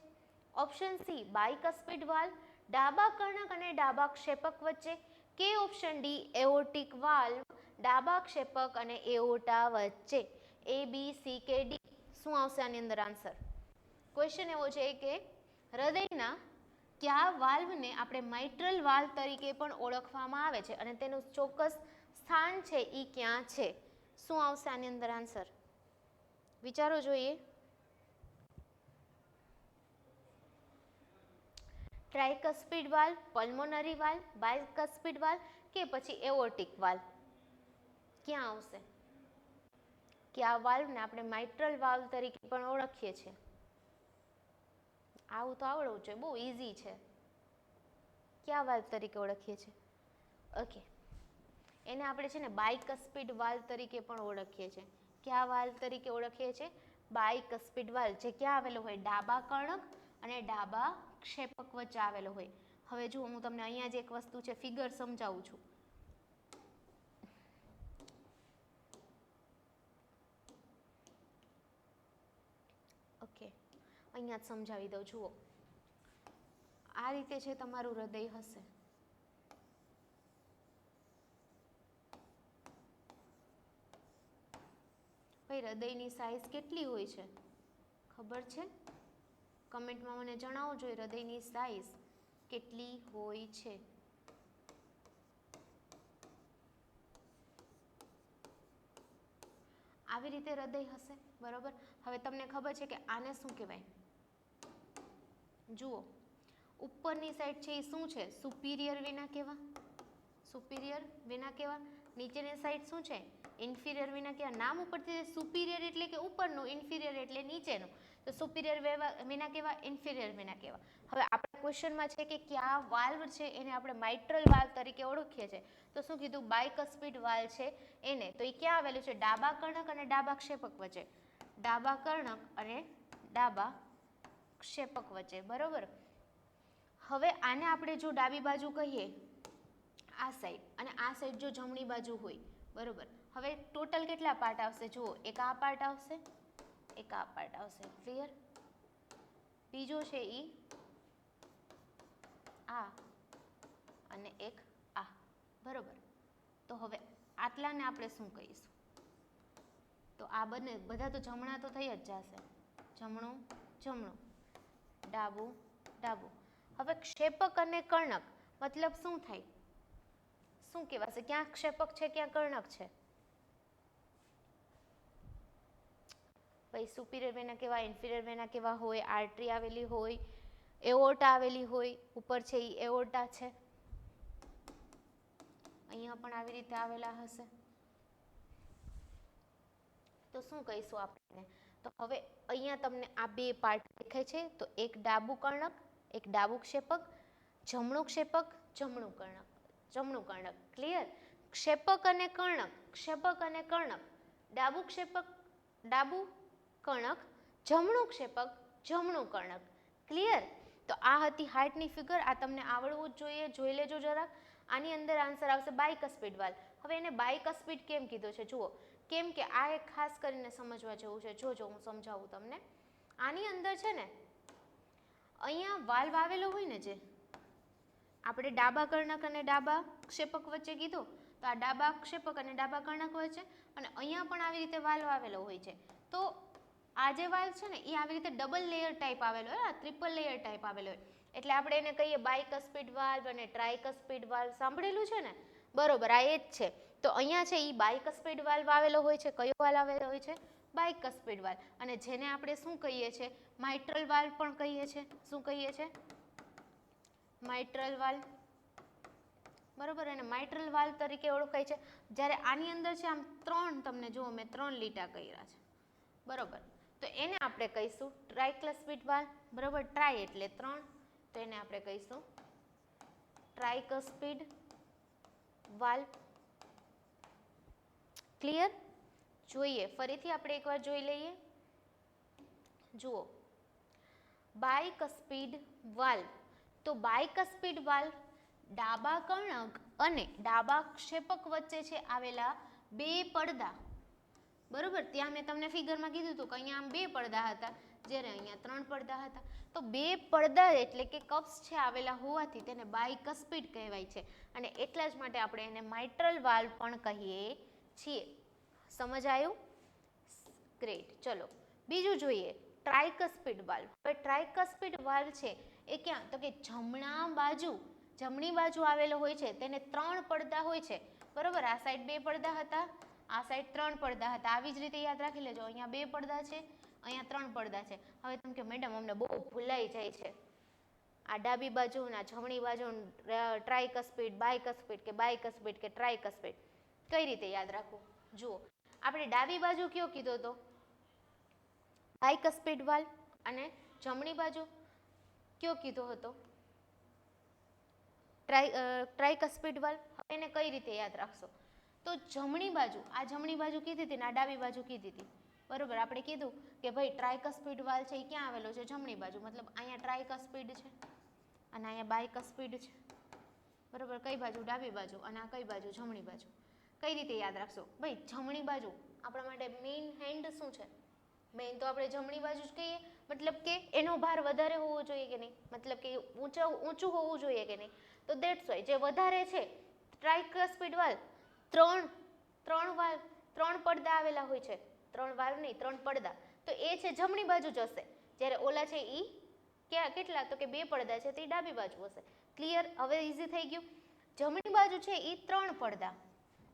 ઓપ્શન સી બાયકસ્પિડ વાલ્વ, ડાબા કર્ણક અને ડાબા ક્ષેપક વચ્ચે. કે ઓપ્શન ડી એઓર્ટિક વાલ્વ, ડાબા ક્ષેપક અને એઓર્ટા વચ્ચે. એ બી સી કે ડી, શું આવશે આની અંદર આન્સર? ક્વેશ્ચન એવો છે કે હૃદયના કયા વાલ્વને આપણે માઇટ્રલ વાલ્વ તરીકે પણ ઓળખવામાં આવે છે અને તેનું ચોક્કસ સ્થાન છે એ ક્યાં છે? શું આવશે આની અંદર આન્સર? વિચારો જોઈએ. ટ્રાઇકસ્પિડ વાલ્વ, પલ્મોનરી વાલ્વ, બાયકસ્પિડ વાલ્વ કે પછી એઓર્ટિક વાલ્વ, ક્યાં આવશે? કે આ વાલ્વને આપણે માઇટ્રલ વાલ્વ તરીકે પણ ઓળખીએ છીએ. આવું તો આવડવું જોઈએ, બહુ ઇઝી છે. કયા વાલ્વ તરીકે ઓળખીએ છીએ? ઓકે, એને આપણે છે ને બાયકસ્પિડ વાલ્વ તરીકે પણ ઓળખીએ છીએ. કયા વાલ્વ તરીકે ઓળખીએ છીએ? બાયકસ્પિડ વાલ્વ, જે ક્યાં આવેલો હોય? ડાબા કર્ણક અને ડાબા ક્ષેપક વચ્ચે આવેલો હોય. હવે જુઓ, હું તમને અહીંયા જ એક વસ્તુ છે ફિગર સમજાવું છું. ઓકે, અહીંયા જ સમજાવી દઉં. જુઓ, આ રીતે છે તમારું હૃદય હશે. ભાઈ, હૃદયની સાઇઝ કેટલી હોય છે ખબર છે? કમેન્ટમાં મને જણાવો જોઈએ હૃદયની સાઇઝ કેટલી હોય છે. આવી રીતે હૃદય હશે, બરોબર. હવે તમને ખબર છે કે આને શું કહેવાય? જુઓ, ઉપરની સાઈડ છે એ શું છે? સુપિરિયર વેના કહેવા, સુપિરિયર વેના કહેવા. નીચેની સાઈડ શું છે? ઇન્ફિરિયર વેના કહેવા. નામ ઉપરથી સુપિરિયર એટલે કે ઉપરનું, ઇન્ફિરિયર એટલે નીચેનું. તો સુપિરિયર વેના કહેવા, ઇન્ફિરિયર વેના કહેવા. હવે આપણા ક્વેશ્ચનમાં છે કે કયા વાલ્વ છે એને આપણે માઇટ્રલ વાલ્વ તરીકે ઓળખીએ છીએ, તો શું કીધું? બાયકસ્પિડ વાલ્વ છે એને. તો એ ક્યાં આવેલું છે? ડાબા કર્ણક અને ડાબા ક્ષેપક વચ્ચે. ડાબા કર્ણક અને ડાબા ક્ષેપક વચ્ચે, બરોબર. હવે આને આપણે જો ડાબી બાજુ કહીએ, આ સાઈડ, અને આ સાઈડ જો જમણી બાજુ હોય, બરોબર. હવે ટોટલ કેટલા પાર્ટ આવશે? જુઓ, એક આ પાર્ટ આવશે, એક આ પાર્ટ આવશે. ક્લિયર? બીજો છે ઈ આ અને એક આ, બરોબર. તો હવે આટલાને આપણે શું કહીશું? તો આ બધા તો જમણા તો થઈ જ જશે. જમણું જમણું, ડાબું ડાબું. હવે ક્ષેપક અને કર્ણક મતલબ શું થાય? શું કહેવાશે? ક્યાં ક્ષેપક છે, ક્યાં કર્ણક છે? ભાઈ સુપિરિયર વેના કેવા, ઇન્ફિરિયર વેના કેવા હોય, આર્ટરી આવેલી હોય, એઓર્ટા આવેલી હોય, ઉપર છે એ એઓર્ટા છે, અહીંયા પણ આવી રીતે આવેલા હશે. તો શું કહીશું આપણે? તો હવે અહીંયા તમને આ બે પાર્ટ દેખાય છે, તો એક ડાબું કર્ણક, એક ડાબું ક્ષેપક, જમણું ક્ષેપક, જમણું કર્ણક, જમણું કર્ણક. ક્લિયર? ક્ષેપક અને કર્ણક, ક્ષેપક અને કર્ણક, ડાબું ક્ષેપક, ડાબું કર્ણક, જમણું ક્ષેપક, જમણું કર્ણક. ક્લિયર? તો આ હતી હાર્ટની ફિગર. આ તમને આવડવું જ જોઈએ, જોઈ લેજો જરાક. આની અંદર આન્સર આવશે બાયકસ્પિડ વાલ્વ. હવે એને બાયકસ્પિડ કેમ કીધો છે જુઓ, કેમ કે આ એક ખાસ કરીને સમજવા જેવું છે. જોજો હું સમજાવું તમને. આની અંદર છે ને અહીંયા વાલ્વ આવેલો હોય ને, જે આપણે ડાબા કર્ણક અને ડાબા ક્ષેપક વચ્ચે કીધું, તો આ ડાબા ક્ષેપક અને ડાબા કર્ણક વચ્ચે, અને અહીંયા પણ આવી રીતે વાલ્વ આવેલો હોય છે. તો આ જે વાલ્વ છે ને એ આવી રીતે ડબલ લેયર ટાઈપ આવેલો હોય, ટ્રિપલ લેયર ટાઈપ આવેલો હોય, એટલે આપણે એને કહીએ બાયકસ્પિડ વાલ્વ અને ટ્રાયકસ્પિડ વાલ્વ. સાંભળેલું છે ને? બરોબર, આ એ જ છે. તો અહીંયા છે એ બાયકસ્પિડ વાલ્વ આવેલો હોય છે. કયો વાલ્વ આવેલો હોય છે? બાયકસ્પિડ વાલ્વ. અને જેને આપણે શું કહીએ છીએ? માઇટ્રલ વાલ્વ પણ કહીએ છીએ. શું કહીએ છીએ? માઇટ્રલ વાલ્વ. બરોબર, અને માઇટ્રલ વાલ્વ તરીકે ઓળખાય છે. જ્યારે આની અંદર છે આમ ત્રણ, તમને જુઓ મેં ત્રણ લીટા કર્યા છે. બરોબર, તો એને આપણે કહીશું ટ્રાયક્લસ્પિડ વાલ્વ. બરોબર, ટ્રાય એટલે ત્રણ, તો એને આપણે કહીશું ટ્રાયકસ્પિડ વાલ્વ. ક્લિયર? જોઈએ, ફરીથી આપણે એકવાર જોઈ લઈએ. જુઓ, બાયકસ્પિડ વાલ્વ. તો બાયકસ્પિડ વાલ્વ ડાબા કર્ણક અને ડાબા ક્ષેપક વચ્ચે છે આવેલા બે પડદા. બરોબર, ત્યાં મેં તમને ફિગરમાં કીધું હતું કે અહીંયા આમ બે પડદા હતા, જ્યારે અહીંયા ત્રણ પડદા હતા. તો બે પડદા એટલે કે કપ્સ છે આવેલા હોવાથી તેને બાયકસ્પિડ કહેવાય છે, અને એટલા જ માટે આપણે એને માઇટ્રલ વાલ્વ પણ કહીએ છીએ. સમજ આવ્યું? ગ્રેટ. ચલો બીજું જોઈએ, ટ્રાયકસ્પિડ વાલ્વ. હવે ટ્રાયકસ્પિડ વાલ્વ છે એ ક્યાં? તો કે જમણી બાજુ આવેલો હોય છે. તેને ત્રણ પડદા હોય છે. બરોબર, આ સાઈડ બે પડદા હતા, આ સાઈડ ત્રણ પડદા હતા. આવી જ રીતે યાદ રાખી લેજો, અહીંયા બે પડદા છે, અહીંયા ત્રણ પડદા છે. હવે તમે કે મેડમ અમને બહુ ભૂલાઈ જાય છે, આ ડાબી બાજુ ના જમણી બાજુ ટ્રાયકસ્પિડ, બાયકસ્પિડ કે બાયકસ્પિડ કે ટ્રાયકસ્પિડ કઈ રીતે યાદ રાખવું? જુઓ, આપણે ડાબી બાજુ કયો કીધો હતો? બાયકસ્પિડ વાલ્વ. અને જમણી બાજુ કયો કીધો હતો? ટ્રાયકસ્પિડ વાલ્વ. એને કઈ રીતે યાદ રાખશો? તો જમણી બાજુ, આ જમણી બાજુ કીધી હતી ને આ ડાબી બાજુ કીધી હતી. બરોબર, આપણે કીધું કે ભાઈ ટ્રાયકસ્પિડ વાલ્વ છે એ ક્યાં આવેલો છે? જમણી બાજુ. મતલબ અહીંયા ટ્રાયકસ્પિડ છે અને અહીંયા બાયકસ્પિડ છે. બરોબર, કઈ બાજુ? ડાબી બાજુ. અને આ કઈ બાજુ? જમણી બાજુ. કઈ રીતે યાદ રાખશો? ભાઈ જમણી બાજુ આપણા માટે મેઇન હેન્ડ શું છે? મેઇન તો આપણે જમણી બાજુ જ કહીએ. મતલબ કે એનો ભાર વધારે હોવો જોઈએ કે નહીં? મતલબ કે ઊંચું હોવું જોઈએ કે નહીં? તો દેટ્સ વાય જે વધારે છે ટ્રાયકસ્પિડ વાલ્વ, ત્રણ પડદા આવેલા હોય છે. ત્રણ વાલ્વ નહીં, ત્રણ પડદા. તો એ છે જમણી બાજુ જ હશે, જ્યારે ઓલા છે એ કેટલા? તો કે બે પડદા છે, તે ડાબી બાજુ હશે. ક્લિયર? હવે ઈઝી થઈ ગયું. જમણી બાજુ છે એ ત્રણ પડદા.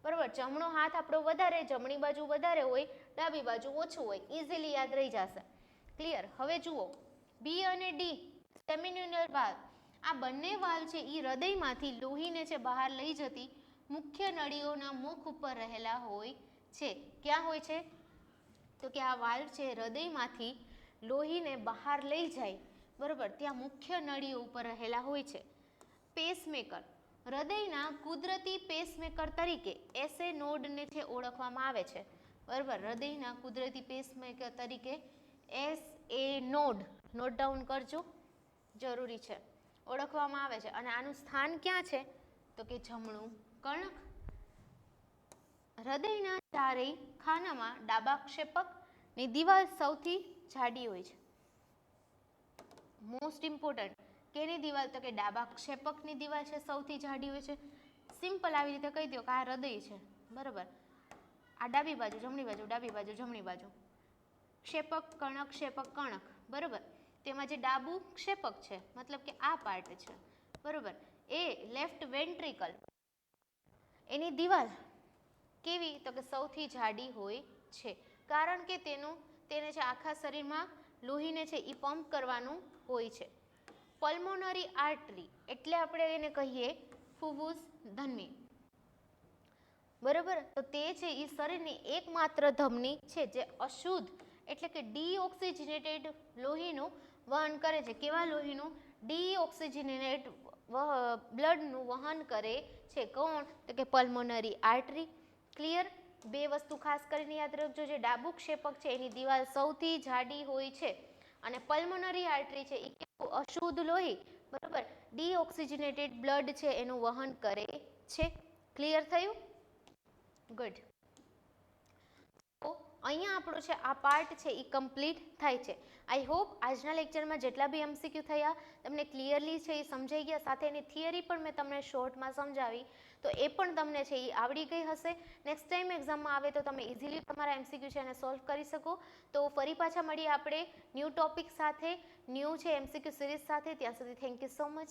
બરોબર, જમણો હાથ આપણો વધારે, જમણી બાજુ વધારે હોય, ડાબી બાજુ ઓછું હોય. ઇઝીલી યાદ રહી જશે. ક્લિયર? હવે જુઓ, બી અને ડી સેમિન્યુલર વાલ્વ. આ બંને વાલ્વ છે એ હૃદયમાંથી લોહીને છે બહાર લઈ જતી મુખ્ય નળીઓના મુખ ઉપર રહેલા હોય છે. ક્યાં હોય છે? તો કે આ વાલ્વ છે હૃદયમાંથી લોહીને બહાર લઈ જાય, બરોબર, ત્યાં મુખ્ય નળીઓ ઉપર રહેલા હોય છે. પેસમેકર, હૃદયના કુદરતી પેસમેકર તરીકે એસએ નોડને છે ઓળખવામાં આવે છે. બરોબર, હૃદયના કુદરતી પેસમેકર તરીકે એસએ નોડ, નોટ ડાઉન કરજો, જરૂરી છે, ઓળખવામાં આવે છે. અને આનું સ્થાન ક્યાં છે? તો કે જમણું કર્ણક. હૃદયના ચારેય ખાનામાં ડાબા ક્ષેપકની દિવાલ સૌથી જાડી હોય છે. મોસ્ટ ઇમ્પોર્ટન્ટ, કેની દિવાલ? તો કે ડાબા ક્ષેપકની દિવાલ છે સૌથી જાડી હોય છે. સિમ્પલ આવી રીતે કહી દો કે આ હૃદય છે. બરોબર, આ ડાબી બાજુ, જમણી બાજુ, ડાબી બાજુ, જમણી બાજુ, ક્ષેપક કર્ણક, ક્ષેપક કર્ણક. બરોબર, તેમાં જે ડાબું ક્ષેપક છે, મતલબ કે આ પાર્ટ છે, બરોબર, એ લેફ્ટ વેન્ટ્રિકલ, એની દિવાલ કેવી? તો કે સૌથી જાડી હોય છે, કારણ કે તેને છે આખા શરીરમાં લોહીને છે એ પંપ કરવાનું હોય છે. પલ્મોનરી આર્ટરી એટલે આપણે એને કહીએ ફુફુસ ધમની, બરાબર. તો તે છે એ શરીરની એકમાત્ર ધમની છે જે અશુદ્ધ એટલે કે ડીઓક્સિજનેટેડ લોહીનું વહન કરે છે. કેવા લોહીનું? ડીઓક્સિજનેટેડ બ્લડનું વહન કરે છે. કોણ? તો કે પલ્મોનરી આર્ટરી. ક્લિયર? બે વસ્તુ ખાસ કરીને યાદ રાખજો, જે ડાબુ ક્ષેપક છે એની દિવાલ સૌથી જાડી હોય છે અને પલ્મોનરી આર્ટરી છે એ કેવું? અશુદ્ધ લોહી, બરાબર, ડીઓક્સિજનેટેડ બ્લડ છે એનું વહન કરે છે. ક્લિયર થયું? ગુડ. તો અહીંયા આપણો છે આ પાર્ટ છે એ કમ્પ્લીટ થાય છે. આઈ હોપ આજના લેક્ચરમાં જેટલા બી MCQ થયા તમને ક્લિયરલી છે એ સમજાઈ ગયા, સાથે એની થિયરી પણ મેં તમને શોર્ટમાં સમજાવી, તો એ પણ તમને છે એ આવડી ગઈ હશે. નેક્સ્ટ ટાઈમ એક્ઝામમાં આવે તો તમે ઇઝીલી તમારા MCQ છે એને સોલ્વ કરી શકો. તો ફરી પાછા મળીએ આપણે ન્યૂ ટોપિક સાથે, ન્યૂ છે MCQ સિરીઝ સાથે. ત્યાં સુધી થેન્ક યુ સો મચ.